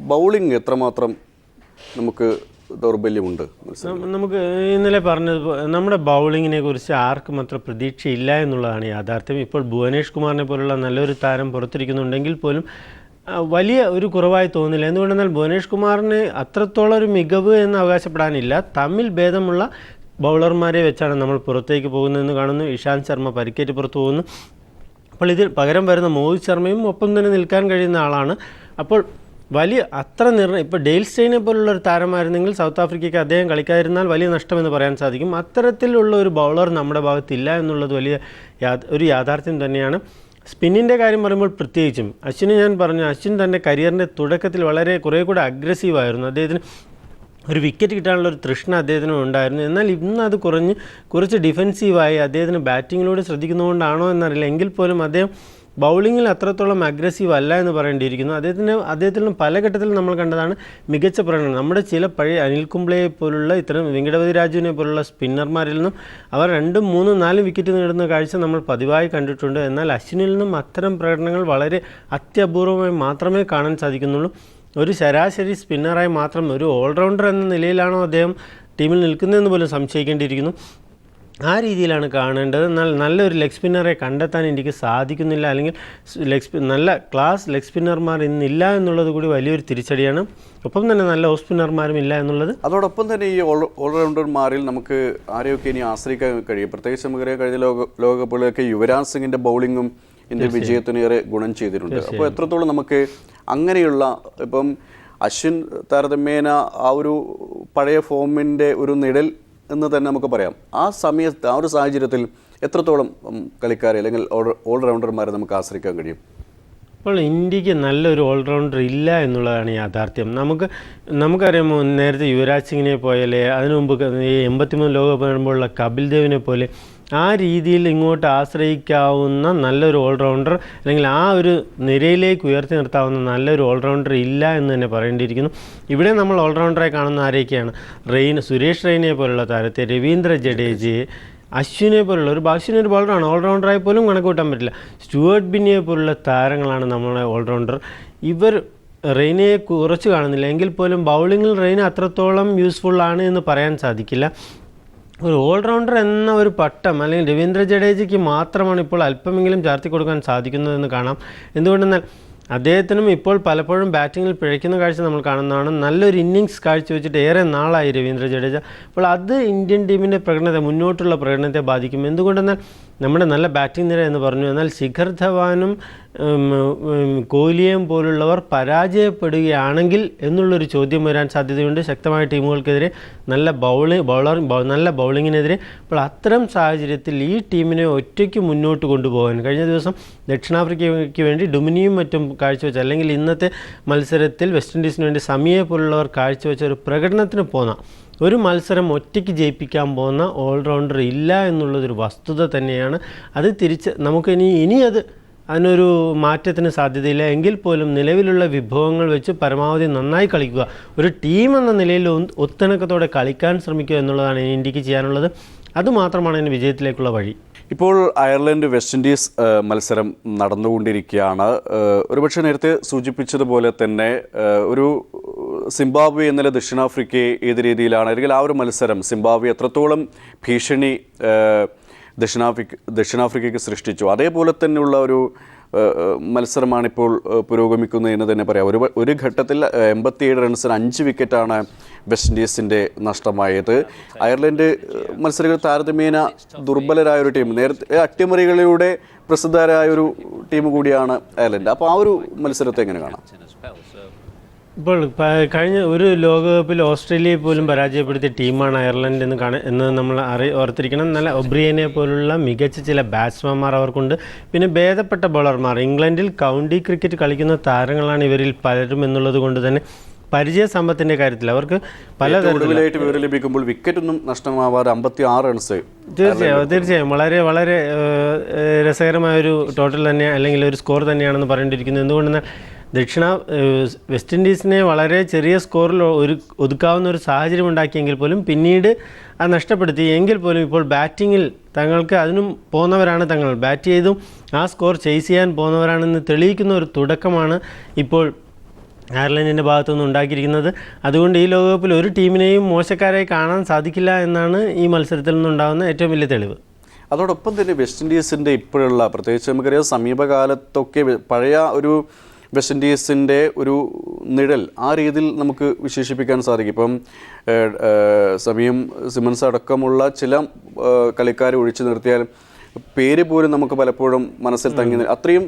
ബൗളിംഗ് എത്രമാത്രം നമുക്ക് ദൗർബല്യമുണ്ട്? നമുക്ക് ഇന്നലെ പറഞ്ഞത് നമ്മുടെ ബൗളിങ്ങിനെ കുറിച്ച് ആർക്കും അത്ര പ്രതീക്ഷയില്ല എന്നുള്ളതാണ് യാഥാർത്ഥ്യം. ഇപ്പോൾ ഭുവനേഷ് കുമാറിനെ പോലുള്ള നല്ലൊരു താരം പുറത്തിരിക്കുന്നുണ്ടെങ്കിൽ പോലും വലിയ ഒരു കുറവായി തോന്നില്ല. എന്തുകൊണ്ടെന്നാൽ ഭുവനേഷ് കുമാറിന് അത്രത്തോളം ഒരു മികവ് എന്ന് അവകാശപ്പെടാനില്ല. തമ്മിൽ ഭേദമുള്ള ബൗളർമാരെ വെച്ചാണ് നമ്മൾ പുറത്തേക്ക് പോകുന്നതെന്ന് കാണുന്നു. ഇഷാന്ത് ശർമ്മ പരിക്കേറ്റ് പുറത്തു പോകുന്നു. അപ്പോൾ ഇതിൽ പകരം വരുന്ന മോഹിത് ശർമ്മയും ഒപ്പം തന്നെ നിൽക്കാൻ കഴിയുന്ന ആളാണ്. അപ്പോൾ വലിയ അത്ര ഇപ്പോൾ ഡെയിൽ സ്റ്റെയിനെ പോലുള്ള ഒരു താരമായിരുന്നെങ്കിൽ സൗത്ത് ആഫ്രിക്കയ്ക്ക് അദ്ദേഹം കളിക്കാതിരുന്നാൽ വലിയ നഷ്ടമെന്ന് പറയാൻ സാധിക്കും. അത്തരത്തിലുള്ള ഒരു ബൗളർ നമ്മുടെ ഭാഗത്തില്ല എന്നുള്ളത് വലിയ ഒരു യാഥാർത്ഥ്യം തന്നെയാണ്. സ്പിന്നിൻ്റെ കാര്യം പറയുമ്പോൾ പ്രത്യേകിച്ചും അശ്വിന് ഞാൻ പറഞ്ഞു, അശ്വിൻ തൻ്റെ കരിയറിൻ്റെ തുടക്കത്തിൽ കുറേ കൂടെ അഗ്രസീവായിരുന്നു. അദ്ദേഹത്തിന് ഒരു വിക്കറ്റ് കിട്ടാനുള്ള ഒരു തൃഷ്ണ അദ്ദേഹത്തിന് ഉണ്ടായിരുന്നു. എന്നാൽ ഇന്ന് അത് കുറച്ച് ഡിഫെൻസീവായി അദ്ദേഹത്തിന് ബാറ്റിങ്ങിലൂടെ ശ്രദ്ധിക്കുന്നതുകൊണ്ടാണോ എന്നറിയില്ല, എങ്കിൽ പോലും അദ്ദേഹം ബൗളിങ്ങിൽ അത്രത്തോളം അഗ്രസീവ് അല്ല എന്ന് പറയേണ്ടിയിരിക്കുന്നു. അദ്ദേഹത്തിന് പല ഘട്ടത്തിലും നമ്മൾ കണ്ടതാണ് മികച്ച പ്രകടനം. നമ്മുടെ ചില പഴയ അനിൽ കുംബ്ലെയെ പോലുള്ള ഇത്തരം വെങ്കടപതി രാജുവിനെ പോലുള്ള സ്പിന്നർമാരിൽ നിന്നും അവർ 2, 3, 4 വിക്കറ്റ് നേടുന്ന കാഴ്ച നമ്മൾ പതിവായി കണ്ടിട്ടുണ്ട്. എന്നാൽ അശ്വിനിൽ നിന്നും അത്തരം പ്രകടനങ്ങൾ വളരെ അത്യപൂർവമായി മാത്രമേ കാണാൻ സാധിക്കുന്നുള്ളൂ. ഒരു ശരാശരി സ്പിന്നറായി മാത്രം, ഒരു ഓൾറൗണ്ടർ എന്ന നിലയിലാണോ അദ്ദേഹം ടീമിൽ നിൽക്കുന്നതെന്ന് പോലും സംശയിക്കേണ്ടിയിരിക്കുന്നു. ആ രീതിയിലാണ് കാണേണ്ടത്. എന്നാൽ നല്ലൊരു ലെഗ് സ്പിന്നറെ കണ്ടെത്താൻ എനിക്ക് സാധിക്കുന്നില്ല, അല്ലെങ്കിൽ നല്ല ക്ലാസ് ലെഗ് സ്പിന്നർമാർ ഇന്നില്ല എന്നുള്ളത് കൂടി വലിയൊരു തിരിച്ചടിയാണ്. ഒപ്പം തന്നെ നല്ല ഓഫ് സ്പിന്നർമാരും ഇല്ല എന്നുള്ളത്. അതോടൊപ്പം തന്നെ ഈ ഓൾറൗണ്ടർമാരിൽ നമുക്ക് ആരെയൊക്കെ ഇനി ആശ്രയിക്കാൻ കഴിയും? പ്രത്യേകിച്ച് നമുക്കറിയാം, കഴിഞ്ഞ ലോകകപ്പിലൊക്കെ യുവരാജ് സിംഗിൻ്റെ ബൗളിങ്ങും ഇന്ത്യ വിജയത്തിനേറെ ഗുണം ചെയ്തിട്ടുണ്ട്. അപ്പോൾ എത്രത്തോളം നമുക്ക് അങ്ങനെയുള്ള, ഇപ്പം അശ്വിൻ താരതമ്യേന ആ ഒരു പഴയ ഫോമിൻ്റെ ഒരു നിഴൽ എന്ന് തന്നെ നമുക്ക് പറയാം. ആ സമയത്ത്, ആ ഒരു സാഹചര്യത്തിൽ എത്രത്തോളം കളിക്കാരെ അല്ലെങ്കിൽ ഓൾറൗണ്ടർമാരെ നമുക്ക് ആശ്രയിക്കാൻ കഴിയും? അപ്പോൾ ഇന്ത്യക്ക് നല്ലൊരു ഓൾറൗണ്ടർ ഇല്ല എന്നുള്ളതാണ് യാഥാർത്ഥ്യം. നമുക്കറിയാമോ, നേരത്തെ യുവരാജ് സിംഗിനെ പോലെ, അതിനു മുമ്പ് ഈ 83 ലോകകപ്പ് വരുമ്പോഴുള്ള കപിൽ ദേവിനെ പോലെ ആ രീതിയിൽ ഇങ്ങോട്ട് ആശ്രയിക്കാവുന്ന നല്ലൊരു ഓൾറൗണ്ടർ, അല്ലെങ്കിൽ ആ ഒരു നിരയിലേക്ക് ഉയർത്തി നിർത്താവുന്ന നല്ലൊരു ഓൾറൗണ്ടർ ഇല്ല എന്ന് തന്നെ പറയേണ്ടിയിരിക്കുന്നു. ഇവിടെ നമ്മൾ ഓൾറൗണ്ടറായി കാണുന്ന ആരൊക്കെയാണ്? സുരേഷ് റെയ്നയെ പോലുള്ള താരത്തെ, രവീന്ദ്ര ജഡേജയെ, അശ്വിനെ പോലുള്ള അശ്വിൻ ഒരു ബോളറാണ്, ഓൾറൗണ്ടറായി പോലും കണക്ക് കൂട്ടാൻ പറ്റില്ല. സ്റ്റുവർട്ട് ബിന്നിയെ പോലുള്ള താരങ്ങളാണ് നമ്മളെ ഓൾറൗണ്ടർ. ഇവർ റെയ്നയെ കുറച്ച് കാണുന്നില്ല, എങ്കിൽ പോലും ബൗളിങ്ങിൽ റെയ്ന അത്രത്തോളം യൂസ്ഫുൾ ആണ് എന്ന് പറയാൻ സാധിക്കില്ല. ഒരു ഓൾറൗണ്ടർ എന്ന ഒരു പട്ടം അല്ലെങ്കിൽ രവീന്ദ്ര ജഡേജയ്ക്ക് മാത്രമാണ് ഇപ്പോൾ അല്പമെങ്കിലും ചാർത്തി കൊടുക്കാൻ സാധിക്കുന്നതെന്ന് കാണാം. എന്തുകൊണ്ടെന്നാൽ അദ്ദേഹത്തിനും ഇപ്പോൾ പലപ്പോഴും ബാറ്റിങ്ങിൽ പിഴയ്ക്കുന്ന കാഴ്ച നമ്മൾ കാണുന്നതാണ്. നല്ലൊരു ഇന്നിങ്സ് കാഴ്ചവെച്ചിട്ട് ഏറെ നാളായി രവീന്ദ്ര ജഡേജ. അപ്പോൾ അത് ഇന്ത്യൻ ടീമിൻ്റെ മുന്നോട്ടുള്ള പ്രകടനത്തെ ബാധിക്കും. എന്തുകൊണ്ടെന്നാൽ നമ്മുടെ നല്ല ബാറ്റിംഗ് നിര എന്ന് പറഞ്ഞു, എന്നാൽ ശിഖർ ധവാനും കോഹ്ലിയും പോലുള്ളവർ പരാജയപ്പെടുകയാണെങ്കിൽ എന്നുള്ളൊരു ചോദ്യം വരാൻ സാധ്യതയുണ്ട് ശക്തമായ ടീമുകൾക്കെതിരെ, നല്ല ബൗളിങ്ങിനെതിരെ. അപ്പോൾ അത്തരം സാഹചര്യത്തിൽ ഈ ടീമിനെ ഒറ്റയ്ക്ക് മുന്നോട്ട് കൊണ്ടുപോകാൻ, കഴിഞ്ഞ ദിവസം ദക്ഷിണാഫ്രിക്കയ്ക്ക് വേണ്ടി ഡുമിനിയും മറ്റും കാഴ്ചവെച്ച, അല്ലെങ്കിൽ ഇന്നത്തെ മത്സരത്തിൽ വെസ്റ്റ് ഇൻഡീസിന് വേണ്ടി സമിയെ പോലുള്ളവർ കാഴ്ചവെച്ച ഒരു പ്രകടനത്തിന് പോന്ന, ഒരു മത്സരം ഒറ്റയ്ക്ക് ജയിപ്പിക്കാൻ പോകുന്ന ഓൾറൗണ്ടർ ഇല്ല എന്നുള്ളതൊരു വസ്തുത തന്നെയാണ്. അത് നമുക്ക് ഇനി അതിനൊരു മാറ്റത്തിന് സാധ്യതയില്ല. എങ്കിൽ പോലും നിലവിലുള്ള വിഭവങ്ങൾ വെച്ച് പരമാവധി നന്നായി കളിക്കുക, ഒരു ടീം എന്ന നിലയിൽ ഒത്തിണക്കത്തോടെ കളിക്കാൻ ശ്രമിക്കുക എന്നുള്ളതാണ് ഇന്ത്യക്ക് ചെയ്യാനുള്ളത്. അതുമാത്രമാണ് ഇതിന് വിജയത്തിലേക്കുള്ള വഴി. ഇപ്പോൾ അയർലൻഡ് വെസ്റ്റ് ഇൻഡീസ് മത്സരം നടന്നുകൊണ്ടിരിക്കുകയാണ്. ഒരുപക്ഷെ നേരത്തെ സൂചിപ്പിച്ചതുപോലെ തന്നെ ഒരു സിംബാബ്വെ ഇന്നലെ ദക്ഷിണാഫ്രിക്കയെ ഏത് രീതിയിലാണ്, അല്ലെങ്കിൽ ആ ഒരു മത്സരം സിംബാബ്വെ എത്രത്തോളം ഭീഷണി ദക്ഷിണാഫ്രിക്കയ്ക്ക് സൃഷ്ടിച്ചു, അതേപോലെ തന്നെയുള്ള ഒരു മത്സരമാണിപ്പോൾ പുരോഗമിക്കുന്നത് എന്ന് തന്നെ പറയാം. ഒരു ഘട്ടത്തിൽ 87 റൺസിന് 5 വിക്കറ്റാണ് വെസ്റ്റ് ഇൻഡീസിൻ്റെ നഷ്ടമായത്. അയർലൻഡ് മത്സരങ്ങൾ താരതമ്യേന ദുർബലരായ ഒരു ടീം, നേരത്തെ അട്ടിമറികളിലൂടെ പ്രസിദ്ധരായ ഒരു ടീം കൂടിയാണ് അയർലൻഡ്. അപ്പോൾ ആ ഒരു മത്സരത്തെ എങ്ങനെ കാണാം? ഇപ്പോൾ കഴിഞ്ഞ ഒരു ലോകകപ്പിൽ ഓസ്ട്രേലിയയെ പോലും പരാജയപ്പെടുത്തിയ ടീമാണ് അയർലൻഡ് എന്ന് നമ്മൾ ഓർത്തിരിക്കണം. നല്ല ഒബ്രിയനെ പോലുള്ള മികച്ച ചില ബാറ്റ്സ്മാൻമാർ അവർക്കുണ്ട്. പിന്നെ ഭേദപ്പെട്ട ബോളർമാർ, ഇംഗ്ലണ്ടിൽ കൗണ്ടി ക്രിക്കറ്റ് കളിക്കുന്ന താരങ്ങളാണ് ഇവരിൽ പലരും എന്നുള്ളത് കൊണ്ട് തന്നെ പരിചയ സമ്പത്തിൻ്റെ കാര്യത്തിൽ അവർക്ക് പലതരത്തിലായിട്ട് വിവരം ലഭിക്കുമ്പോൾ വിക്കറ്റൊന്നും നഷ്ടമാവാതെ 56 റൺസ്. തീർച്ചയായും വളരെ രസകരമായൊരു ടോട്ടൽ തന്നെ, അല്ലെങ്കിൽ ഒരു സ്കോർ തന്നെയാണെന്ന് പറയേണ്ടിയിരിക്കുന്നു. എന്തുകൊണ്ടെന്നാൽ വെസ്റ്റ് ഇൻഡീസിനെ വളരെ ചെറിയ സ്കോറിൽ ഒതുക്കാവുന്ന ഒരു സാഹചര്യം ഉണ്ടാക്കിയെങ്കിൽ പോലും പിന്നീട് അത് നഷ്ടപ്പെടുത്തി. എങ്കിൽ പോലും ഇപ്പോൾ ബാറ്റിങ്ങിൽ തങ്ങൾക്ക് അതിനും പോകുന്നവരാണ്, തങ്ങൾ ബാറ്റ് ചെയ്തും ആ സ്കോർ ചേസ് ചെയ്യാൻ പോകുന്നവരാണെന്ന് തെളിയിക്കുന്ന ഒരു തുടക്കമാണ് ഇപ്പോൾ അയർലൻഡിൻ്റെ ഭാഗത്തുനിന്ന് ഉണ്ടാക്കിയിരിക്കുന്നത്. അതുകൊണ്ട് ഈ ലോകകപ്പിൽ ഒരു ടീമിനെയും മോശക്കാരായി കാണാൻ സാധിക്കില്ല എന്നാണ് ഈ മത്സരത്തിൽ നിന്നുണ്ടാകുന്ന ഏറ്റവും വലിയ തെളിവ്. അതോടൊപ്പം തന്നെ വെസ്റ്റ് ഇൻഡീസിൻ്റെ ഇപ്പോഴുള്ള, പ്രത്യേകിച്ച് നമുക്കറിയാം സമീപകാലത്തൊക്കെ പഴയ ഒരു വെസ്റ്റ് ഇൻഡീസിൻ്റെ ഒരു നിഴൽ ആ രീതിയിൽ നമുക്ക് വിശേഷിപ്പിക്കാൻ സാധിക്കും. ഇപ്പം സിമൻസ് അടക്കമുള്ള ചില കളിക്കാരെ ഒഴിച്ചു നിർത്തിയാൽ പേര് പോലും നമുക്ക് പലപ്പോഴും മനസ്സിൽ തങ്ങി, അത്രയും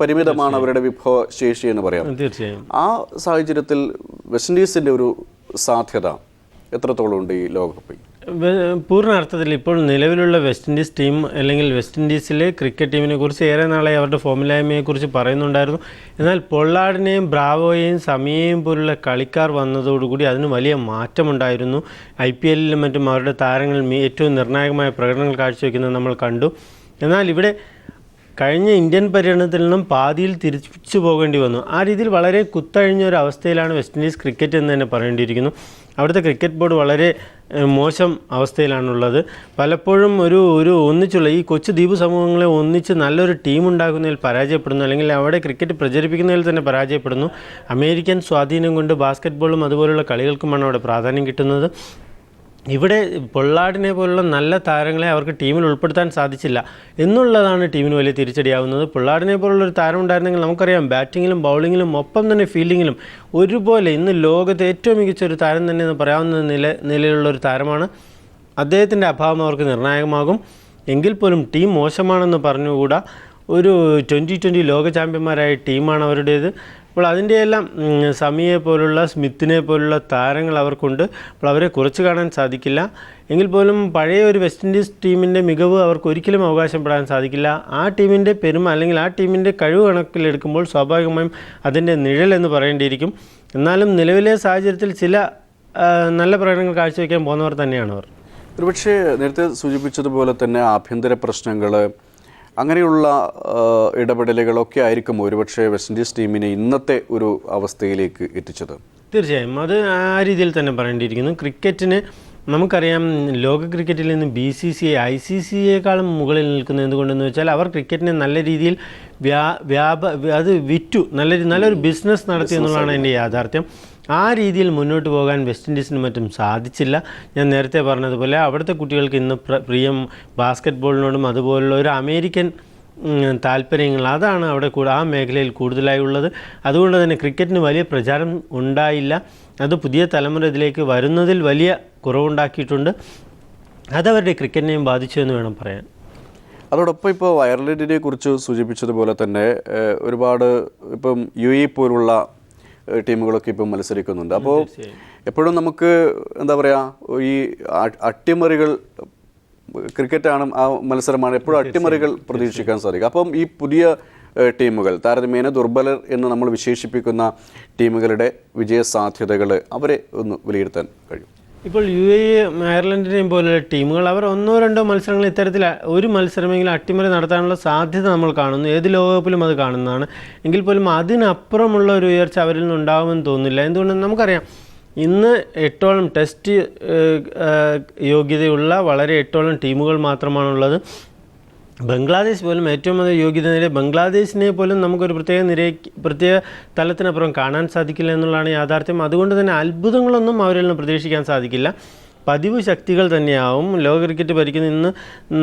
പരിമിതമാണ് അവരുടെ വിഭവശേഷി എന്ന് പറയാം. തീർച്ചയായും ആ സാഹചര്യത്തിൽ വെസ്റ്റ് ഇൻഡീസിൻ്റെ ഒരു സാധ്യത എത്രത്തോളം ഉണ്ട് ഈ ലോകകപ്പിൽ? പൂർണ്ണ അർത്ഥത്തിൽ ഇപ്പോൾ നിലവിലുള്ള വെസ്റ്റ് ഇൻഡീസ് ടീം അല്ലെങ്കിൽ വെസ്റ്റ് ഇൻഡീസിലെ ക്രിക്കറ്റ് ടീമിനെ കുറിച്ച് ഏറെ നാളായി അവരുടെ ഫോമിലായ്മയെക്കുറിച്ച് പറയുന്നുണ്ടായിരുന്നു. എന്നാൽ പൊള്ളാർഡിനെയും ബ്രാവോയെയും സമയെയും പോലുള്ള കളിക്കാർ വന്നതോടുകൂടി അതിന് വലിയ മാറ്റമുണ്ടായിരുന്നു. IPLലും മറ്റും അവരുടെ താരങ്ങൾ ഏറ്റവും നിർണായകമായ പ്രകടനങ്ങൾ കാഴ്ചവെക്കുന്നത് നമ്മൾ കണ്ടു. എന്നാൽ ഇവിടെ കഴിഞ്ഞ ഇന്ത്യൻ പര്യടനത്തിൽ നിന്നും പാതിയിൽ തിരിച്ചു പോകേണ്ടി വന്നു. ആ രീതിയിൽ വളരെ കുത്തഴിഞ്ഞ ഒരു അവസ്ഥയിലാണ് വെസ്റ്റ് ഇൻഡീസ് ക്രിക്കറ്റ് എന്ന് തന്നെ പറയേണ്ടിയിരിക്കുന്നു. അവിടുത്തെ ക്രിക്കറ്റ് ബോർഡ് വളരെ മോശം അവസ്ഥയിലാണുള്ളത്. പലപ്പോഴും ഒരു ഒന്നിച്ചുള്ള ഈ കൊച്ചു ദ്വീപ് സമൂഹങ്ങളെ ഒന്നിച്ച് നല്ലൊരു ടീം ഉണ്ടാക്കുന്നതിൽ പരാജയപ്പെടുന്നു, അല്ലെങ്കിൽ അവിടെ ക്രിക്കറ്റ് പ്രചരിപ്പിക്കുന്നതിൽ തന്നെ പരാജയപ്പെടുന്നു. അമേരിക്കൻ സ്വാധീനം കൊണ്ട് ബാസ്ക്കറ്റ് ബോളും അതുപോലുള്ള കളികൾക്കുമാണ് അവിടെ പ്രാധാന്യം കിട്ടുന്നത്. ഇവിടെ പൊള്ളാർഡിനെ പോലുള്ള നല്ല താരങ്ങളെ അവർക്ക് ടീമിൽ ഉൾപ്പെടുത്താൻ സാധിച്ചില്ല എന്നുള്ളതാണ് ടീമിന് വലിയ തിരിച്ചടിയാവുന്നത്. പൊള്ളാർഡിനെ പോലുള്ളൊരു താരം ഉണ്ടായിരുന്നെങ്കിൽ നമുക്കറിയാം ബാറ്റിങ്ങിലും ബൗളിങ്ങിലും ഒപ്പം തന്നെ ഫീൽഡിങ്ങിലും ഒരുപോലെ ഇന്ന് ലോകത്തെ ഏറ്റവും മികച്ച ഒരു താരം തന്നെ എന്ന് പറയാവുന്ന നിലയിലുള്ളൊരു താരമാണ്. അദ്ദേഹത്തിൻ്റെ അഭാവം അവർക്ക് നിർണായകമാകും. എങ്കിൽ പോലും ടീം മോശമാണെന്ന് പറഞ്ഞുകൂടാ. ഒരു 2020 ലോക ചാമ്പ്യന്മാരായ ടീമാണ് അവരുടേത്. അപ്പോൾ അതിൻ്റെയെല്ലാം സമിയെ പോലുള്ള സ്മിത്തിനെ പോലുള്ള താരങ്ങൾ അവർക്കുണ്ട്. അപ്പോൾ അവരെ കുറച്ച് കാണാൻ സാധിക്കില്ല. എങ്കിൽ പോലും പഴയ ഒരു വെസ്റ്റ് ഇൻഡീസ് ടീമിൻ്റെ മികവ് അവർക്ക് ഒരിക്കലും അവകാശപ്പെടാൻ സാധിക്കില്ല. ആ ടീമിൻ്റെ പെരുമ അല്ലെങ്കിൽ ആ ടീമിൻ്റെ കഴിവ് കണക്കിലെടുക്കുമ്പോൾ സ്വാഭാവികമായും അതിൻ്റെ നിഴൽ എന്ന് പറയേണ്ടിയിരിക്കും. എന്നാലും നിലവിലെ സാഹചര്യത്തിൽ ചില നല്ല പ്രകടനങ്ങൾ കാഴ്ചവെക്കാൻ പോകുന്നവർ തന്നെയാണ് അവർ. ഒരുപക്ഷെ നേരത്തെ സൂചിപ്പിച്ചതുപോലെ തന്നെ ആഭ്യന്തര പ്രശ്നങ്ങൾ, അങ്ങനെയുള്ള ഇടപെടലുകളൊക്കെ ആയിരിക്കും ഒരുപക്ഷെ വെസ്റ്റ് ഇൻഡീസ് ടീമിനെ ഇന്നത്തെ ഒരു അവസ്ഥയിലേക്ക് എത്തിച്ചത്. തീർച്ചയായും അത് ആ രീതിയിൽ തന്നെ പറയേണ്ടിയിരിക്കുന്നു. ക്രിക്കറ്റിന് നമുക്കറിയാം ലോക ക്രിക്കറ്റിൽ നിന്ന് BCCI ICCയേക്കാളും മുകളിൽ നിൽക്കുന്നത് എന്തുകൊണ്ടെന്ന് വെച്ചാൽ അവർ ക്രിക്കറ്റിനെ നല്ല രീതിയിൽ അത് വിറ്റു നല്ലൊരു ബിസിനസ് നടത്തി എന്നുള്ളതാണ് എൻ്റെ യാഥാർത്ഥ്യം. ആ രീതിയിൽ മുന്നോട്ട് പോകാൻ വെസ്റ്റ് ഇൻഡീസിന് മറ്റും സാധിച്ചില്ല. ഞാൻ നേരത്തെ പറഞ്ഞതുപോലെ അവിടുത്തെ കുട്ടികൾക്ക് ഇന്ന് പ്രിയം ബാസ്ക്കറ്റ് ബോളിനോടും അതുപോലുള്ള ഒരു അമേരിക്കൻ താല്പര്യങ്ങൾ അതാണ് അവിടെ ആ മേഖലയിൽ കൂടുതലായി ഉള്ളത്. അതുകൊണ്ട് തന്നെ ക്രിക്കറ്റിന് വലിയ പ്രചാരം ഉണ്ടായില്ല. അത് പുതിയ തലമുറ ഇതിലേക്ക് വരുന്നതിൽ വലിയ കുറവുണ്ടാക്കിയിട്ടുണ്ട്. അതവരുടെ ക്രിക്കറ്റിനെയും ബാധിച്ചു എന്ന് വേണം പറയാൻ. അതോടൊപ്പം ഇപ്പോൾ അയർലൻഡിനെ കുറിച്ച് സൂചിപ്പിച്ചതുപോലെ തന്നെ ഒരുപാട് ഇപ്പം UAE പോലുള്ള ടീമുകളൊക്കെ ഇപ്പം മത്സരിക്കുന്നുണ്ട്. അപ്പോൾ എപ്പോഴും നമുക്ക് എന്താ പറയുക, ഈ അട്ടിമറികൾ, ക്രിക്കറ്റാണ് ആ മത്സരമാണ്, എപ്പോഴും അട്ടിമറികൾ പ്രതീക്ഷിക്കാൻ സാധിക്കും. അപ്പം ഈ പുതിയ ടീമുകൾ താരതമ്യേന ദുർബലർ എന്ന് നമ്മൾ വിശേഷിപ്പിക്കുന്ന ടീമുകളുടെ വിജയ സാധ്യതകൾ അവരെ ഒന്ന് വിലയിരുത്താൻ കഴിയും. ഇപ്പോൾ UAE അയർലൻഡിനെയും പോലുള്ള ടീമുകൾ അവർ 1-2 മത്സരങ്ങൾ ഇത്തരത്തിൽ ഒരു മത്സരമെങ്കിലും അട്ടിമറി നടത്താനുള്ള സാധ്യത നമ്മൾ കാണുന്നു. ഏത് ലോകകപ്പിലും അത് കാണുന്നതാണ്. എങ്കിൽ പോലും അതിനപ്പുറമുള്ള ഒരു ഉയർച്ച അവരിൽ നിന്നുണ്ടാകുമെന്ന് തോന്നുന്നില്ല. എന്തുകൊണ്ടെന്ന് നമുക്കറിയാം, ഇന്ന് 8ഓളം ടെസ്റ്റ് യോഗ്യതയുള്ള വളരെ 8ഓളം ടീമുകൾ മാത്രമാണുള്ളത്. ബംഗ്ലാദേശ് പോലും ഏറ്റവും അധികം യോഗ്യത നേടിയ ബംഗ്ലാദേശിനെ പോലും നമുക്കൊരു പ്രത്യേക തലത്തിനപ്പുറം കാണാൻ സാധിക്കില്ല എന്നുള്ളതാണ് യാഥാർത്ഥ്യം. അതുകൊണ്ട് തന്നെ അത്ഭുതങ്ങളൊന്നും അവരിൽ നിന്ന് പ്രതീക്ഷിക്കാൻ സാധിക്കില്ല. പതിവ് ശക്തികൾ തന്നെയാവും. ലോക ക്രിക്കറ്റ് ഭരിക്കുന്ന ഇന്ന്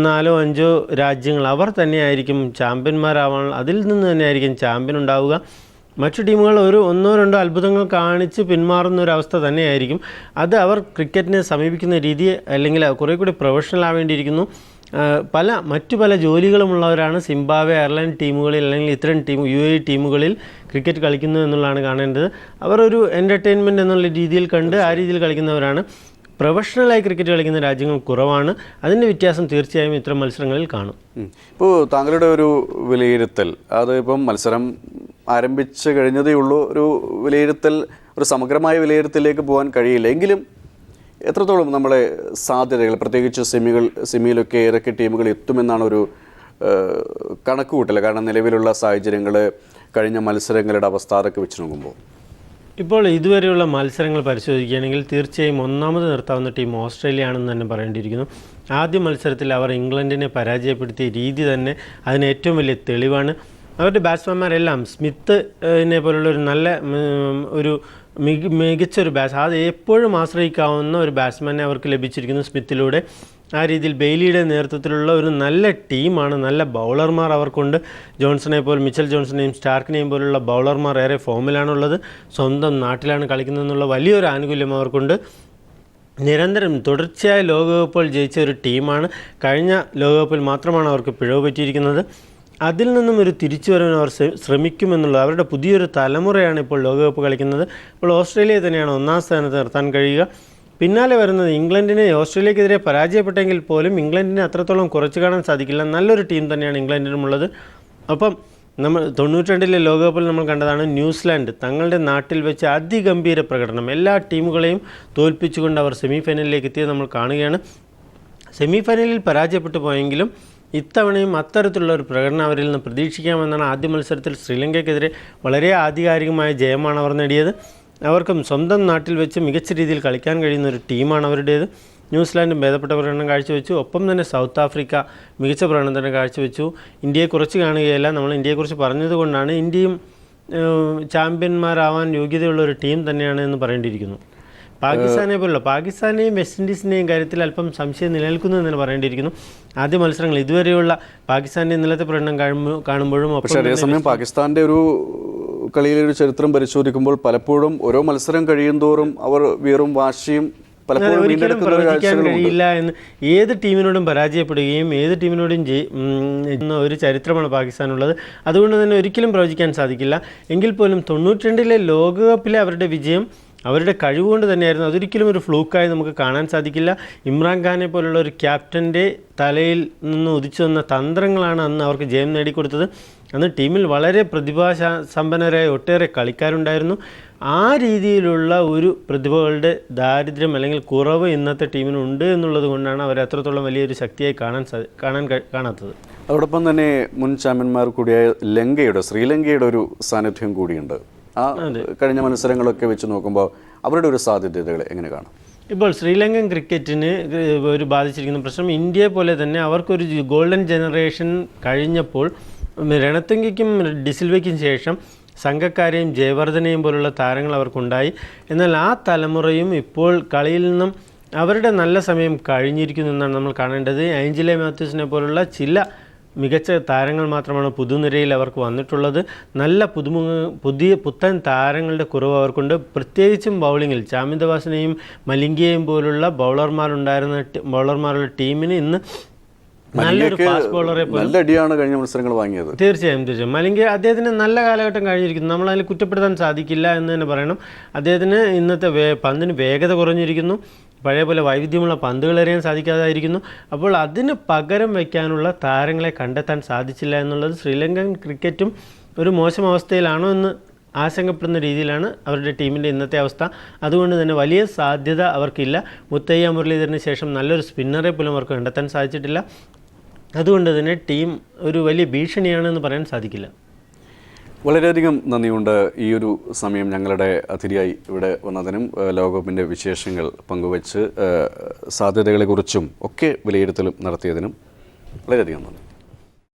4-5 രാജ്യങ്ങൾ അവർ തന്നെയായിരിക്കും ചാമ്പ്യന്മാരാവാൻ, അതിൽ നിന്ന് തന്നെയായിരിക്കും ചാമ്പ്യൻ ഉണ്ടാവുക. മറ്റു ടീമുകൾ 1-2 അത്ഭുതങ്ങൾ കാണിച്ച് പിന്മാറുന്ന ഒരു അവസ്ഥ തന്നെയായിരിക്കും. അത് അവർ ക്രിക്കറ്റിനെ സമീപിക്കുന്ന രീതി അല്ലെങ്കിൽ കുറേ കൂടി പ്രൊഫഷണൽ ആവേണ്ടിയിരിക്കുന്നു. മറ്റു പല ജോലികളുമുള്ളവരാണ് സിംബാബ്വെ, അയർലൻഡ് ടീമുകളിൽ അല്ലെങ്കിൽ ഇത്തരം UAE ടീമുകളിൽ ക്രിക്കറ്റ് കളിക്കുന്നു എന്നുള്ളതാണ് കാണേണ്ടത്. അവർ ഒരു എൻ്റർടൈൻമെൻറ്റ് എന്നുള്ള രീതിയിൽ കണ്ട് ആ രീതിയിൽ കളിക്കുന്നവരാണ്. പ്രൊഫഷണലായി ക്രിക്കറ്റ് കളിക്കുന്ന രാജ്യങ്ങൾ കുറവാണ്. അതിൻ്റെ വ്യത്യാസം തീർച്ചയായും ഇത്തരം മത്സരങ്ങളിൽ കാണും. ഇപ്പോൾ താങ്കളുടെ ഒരു വിലയിരുത്തൽ, അത് ഇപ്പം മത്സരം ആരംഭിച്ച് കഴിഞ്ഞതേ ഉള്ളൂ, ഒരു വിലയിരുത്തൽ, ഒരു സമഗ്രമായ വിലയിരുത്തലിലേക്ക് പോകാൻ കഴിയില്ല. എങ്കിലും എത്രത്തോളം നമ്മളെ സാധ്യതകൾ, പ്രത്യേകിച്ച് സെമിയിലൊക്കെ ഏതൊക്കെ ടീമുകൾ എത്തുമെന്നാണ് ഒരു കണക്കുകൂട്ടൽ? കാരണം നിലവിലുള്ള സാഹചര്യങ്ങൾ, കഴിഞ്ഞ മത്സരങ്ങളുടെ അവസ്ഥ അതൊക്കെ വെച്ച് നോക്കുമ്പോൾ ഇപ്പോൾ ഇതുവരെയുള്ള മത്സരങ്ങൾ പരിശോധിക്കുകയാണെങ്കിൽ തീർച്ചയായും ഒന്നാമത് നിർത്താവുന്ന ടീം ഓസ്ട്രേലിയ ആണെന്ന് തന്നെ പറയേണ്ടിയിരിക്കുന്നു. ആദ്യ മത്സരത്തിൽ അവർ ഇംഗ്ലണ്ടിനെ പരാജയപ്പെടുത്തിയ രീതി തന്നെ അതിന് ഏറ്റവും വലിയ തെളിവാണ്. അവരുടെ ബാറ്റ്സ്മാൻമാരെല്ലാം സ്മിത്തിനെ പോലുള്ള ഒരു നല്ല മികച്ചൊരു അത് എപ്പോഴും ആശ്രയിക്കാവുന്ന ഒരു ബാറ്റ്സ്മാനെ അവർക്ക് ലഭിച്ചിരിക്കുന്നു സ്മിത്തിലൂടെ. ആ രീതിയിൽ ബെയ്ലിയുടെ നേതൃത്വത്തിലുള്ള ഒരു നല്ല ടീമാണ്. നല്ല ബൗളർമാർ അവർക്കുണ്ട്. മിച്ചൽ ജോൺസണെയും സ്റ്റാർക്കിനെയും പോലുള്ള ബൗളർമാർ ഏറെ ഫോമിലാണുള്ളത്. സ്വന്തം നാട്ടിലാണ് കളിക്കുന്നതെന്നുള്ള വലിയൊരു ആനുകൂല്യം അവർക്കുണ്ട്. നിരന്തരം തുടർച്ചയായ ലോകകപ്പുകൾ ജയിച്ച ഒരു ടീമാണ്. കഴിഞ്ഞ ലോകകപ്പിൽ മാത്രമാണ് അവർക്ക് പിഴവ് പറ്റിയിരിക്കുന്നത്. അതിൽ നിന്നും ഒരു തിരിച്ചുവരവിന് അവർ ശ്രമിക്കുമെന്നുള്ളത്. അവരുടെ പുതിയൊരു തലമുറയാണ് ഇപ്പോൾ ലോകകപ്പ് കളിക്കുന്നത്. ഇപ്പോൾ ഓസ്ട്രേലിയ തന്നെയാണ് ഒന്നാം സ്ഥാനത്ത് നിർത്താൻ കഴിയുക. പിന്നാലെ വരുന്നത് ഇംഗ്ലണ്ടിനെ ഓസ്ട്രേലിയക്കെതിരെ പരാജയപ്പെട്ടെങ്കിൽ പോലും ഇംഗ്ലണ്ടിനെ അത്രത്തോളം കുറച്ച് കാണാൻ സാധിക്കില്ല. നല്ലൊരു ടീം തന്നെയാണ് ഇംഗ്ലണ്ടിനുമുള്ളത്. അപ്പം നമ്മൾ 92-ലെ ലോകകപ്പിൽ നമ്മൾ കണ്ടതാണ് ന്യൂസിലാൻഡ് തങ്ങളുടെ നാട്ടിൽ വെച്ച് അതിഗംഭീര പ്രകടനം, എല്ലാ ടീമുകളെയും തോൽപ്പിച്ചുകൊണ്ട് അവർ സെമി ഫൈനലിലേക്ക് എത്തിയത് നമ്മൾ കാണുകയാണ്. സെമി ഫൈനലിൽ പരാജയപ്പെട്ടു പോയെങ്കിലും ഇത്തവണയും അത്തരത്തിലുള്ള ഒരു പ്രകടനം അവരിൽ നിന്ന് പ്രതീക്ഷിക്കാമെന്നാണ്. ആദ്യ മത്സരത്തിൽ ശ്രീലങ്കയ്ക്കെതിരെ വളരെ ആധികാരികമായ ജയമാണ് അവർ നേടിയത്. അവർക്കും സ്വന്തം നാട്ടിൽ വെച്ച് മികച്ച രീതിയിൽ കളിക്കാൻ കഴിയുന്ന ഒരു ടീമാണ് അവരുടേത്. ന്യൂസിലാൻഡും ഭേദപ്പെട്ട പ്രകടനം കാഴ്ചവെച്ചു. ഒപ്പം തന്നെ സൗത്ത് ആഫ്രിക്ക മികച്ച പ്രകടനം തന്നെ കാഴ്ചവെച്ചു. ഇന്ത്യയെ കുറച്ച് കാണുകയല്ല, നമ്മൾ ഇന്ത്യയെക്കുറിച്ച് പറഞ്ഞതുകൊണ്ടാണ് ഇന്ത്യയും ചാമ്പ്യന്മാരാവാൻ യോഗ്യതയുള്ള ഒരു ടീം തന്നെയാണ് എന്ന് പറയേണ്ടിയിരിക്കുന്നു. പാകിസ്ഥാനെ പോലുള്ള പാകിസ്ഥാനെയും വെസ്റ്റ് ഇൻഡീസിൻ്റെയും കാര്യത്തിൽ അല്പം സംശയം നിലനിൽക്കുന്നു എന്ന് പറയേണ്ടിയിരിക്കുന്നു. ആദ്യ മത്സരങ്ങൾ ഇതുവരെയുള്ള പാകിസ്ഥാൻ്റെ ഇന്നലത്തെ പ്രകടനം കാണുമ്പോഴും പക്ഷേ അതേസമയം പാകിസ്ഥാൻ്റെ ഒരു കളിയിലെ ഒരു ചരിത്രം പരിശോധിക്കുമ്പോൾ പലപ്പോഴും ഓരോ മത്സരം കഴിയുന്തോറും അവർ വീറും വാശിയും ഒരിക്കലും പ്രവചിക്കാൻ കഴിയില്ല എന്ന് ഏത് ടീമിനോടും പരാജയപ്പെടുകയും ഏത് ടീമിനോടും ജയിക്കുന്ന ഒരു ചരിത്രമാണ് പാകിസ്ഥാനുള്ളത്. അതുകൊണ്ട് തന്നെ ഒരിക്കലും പ്രവചിക്കാൻ സാധിക്കില്ല. എങ്കിൽ പോലും 92-ലെ ലോകകപ്പിലെ അവരുടെ വിജയം അവരുടെ കഴിവുകൊണ്ട് തന്നെയായിരുന്നു. അതൊരിക്കലും ഒരു ഫ്ലൂക്കായി നമുക്ക് കാണാൻ സാധിക്കില്ല. ഇമ്രാൻഖാനെ പോലുള്ള ഒരു ക്യാപ്റ്റൻ്റെ തലയിൽ നിന്ന് ഉദിച്ചു വന്ന തന്ത്രങ്ങളാണ് അന്ന് അവർക്ക് ജയം നേടിക്കൊടുത്തത്. അന്ന് ടീമിൽ വളരെ പ്രതിഭാസമ്പന്നരായ ഒട്ടേറെ കളിക്കാരുണ്ടായിരുന്നു. ആ രീതിയിലുള്ള ഒരു പ്രതിഭകളുടെ ദാരിദ്ര്യം അല്ലെങ്കിൽ കുറവ് ഇന്നത്തെ ടീമിനുണ്ട് എന്നുള്ളത് കൊണ്ടാണ് അവർ അത്രത്തോളം വലിയൊരു ശക്തിയായി കാണാത്തത്. അതോടൊപ്പം തന്നെ മുൻ ചാമ്പ്യന്മാർ കൂടിയായ ശ്രീലങ്കയുടെ ഒരു സാന്നിധ്യം കൂടിയുണ്ട്. ആ കഴിഞ്ഞ മത്സരങ്ങളൊക്കെ വെച്ച് നോക്കുമ്പോൾ അവരുടെ ഒരു സാധ്യതകൾ എങ്ങനെ കാണും? ഇപ്പോൾ ശ്രീലങ്കൻ ക്രിക്കറ്റിന് ഒരു ബാധിച്ചിരിക്കുന്ന പ്രശ്നം ഇന്ത്യയെ പോലെ തന്നെ അവർക്കൊരു ഗോൾഡൻ ജനറേഷൻ കഴിഞ്ഞപ്പോൾ രണത്തുംഗയ്ക്കും ഡിസിൽവയ്ക്കും ശേഷം സംഘക്കാരെയും ജയവർദ്ധനെയും പോലുള്ള താരങ്ങൾ അവർക്കുണ്ടായി. എന്നാൽ ആ തലമുറയും ഇപ്പോൾ കളിയിൽ നിന്നും അവരുടെ നല്ല സമയം കഴിഞ്ഞിരിക്കുന്നു എന്നാണ് നമ്മൾ കാണേണ്ടത്. ആഞ്ചലെ മാത്യൂസിനെ പോലുള്ള ചില മികച്ച താരങ്ങൾ മാത്രമാണ് പുതുനിരയിൽ അവർക്ക് വന്നിട്ടുള്ളത്. നല്ല പുത്തൻ താരങ്ങളുടെ കുറവ് അവർക്കുണ്ട്. പ്രത്യേകിച്ചും ബൗളിങ്ങിൽ ചാമിന്ദവാസിനെയും മലിംഗയെയും പോലുള്ള ബൗളർമാരുള്ള ടീമിന് ഇന്ന് നല്ലൊരു ഫാസ്റ്റ് ബോളറെ അടിയാണ് കഴിഞ്ഞ മത്സരങ്ങൾ വാങ്ങിയത്. തീർച്ചയായും മലിംഗ അദ്ദേഹത്തിന് നല്ല കാലഘട്ടം കഴിഞ്ഞിരിക്കുന്നു. നമ്മളതിൽ കുറ്റപ്പെടുത്താൻ സാധിക്കില്ല എന്ന് തന്നെ പറയണം. അദ്ദേഹത്തിന് ഇന്നത്തെ പന്തിന് വേഗത കുറഞ്ഞിരിക്കുന്നു. പഴയ പോലെ വൈവിധ്യമുള്ള പന്തുകൾ എറിയാൻ സാധിക്കാതായിരിക്കുന്നു. അപ്പോൾ അതിന് പകരം വയ്ക്കാനുള്ള താരങ്ങളെ കണ്ടെത്താൻ സാധിച്ചില്ല എന്നുള്ളത് ശ്രീലങ്കൻ ക്രിക്കറ്റും ഒരു മോശം അവസ്ഥയിലാണോ എന്ന് ആശങ്കപ്പെടുന്ന രീതിയിലാണ് അവരുടെ ടീമിൻ്റെ ഇന്നത്തെ അവസ്ഥ. അതുകൊണ്ട് തന്നെ വലിയ സാധ്യത അവർക്കില്ല. മുത്തയ്യ മുരളീധരന് ശേഷം നല്ലൊരു സ്പിന്നറെ പോലും അവർക്ക് കണ്ടെത്താൻ സാധിച്ചിട്ടില്ല. അതുകൊണ്ട് തന്നെ ടീം ഒരു വലിയ ഭീഷണിയാണെന്ന് പറയാൻ സാധിക്കില്ല. വളരെയധികം നന്ദിയുണ്ട് ഈ ഒരു സമയം ഞങ്ങളുടെ അതിഥിയായി ഇവിടെ വന്നതിനും ലോകകപ്പിൻ്റെ വിശേഷങ്ങൾ പങ്കുവച്ച് സാധ്യതകളെക്കുറിച്ചും ഒക്കെ വിലയിരുത്തലും നടത്തിയതിനും വളരെയധികം നന്ദി.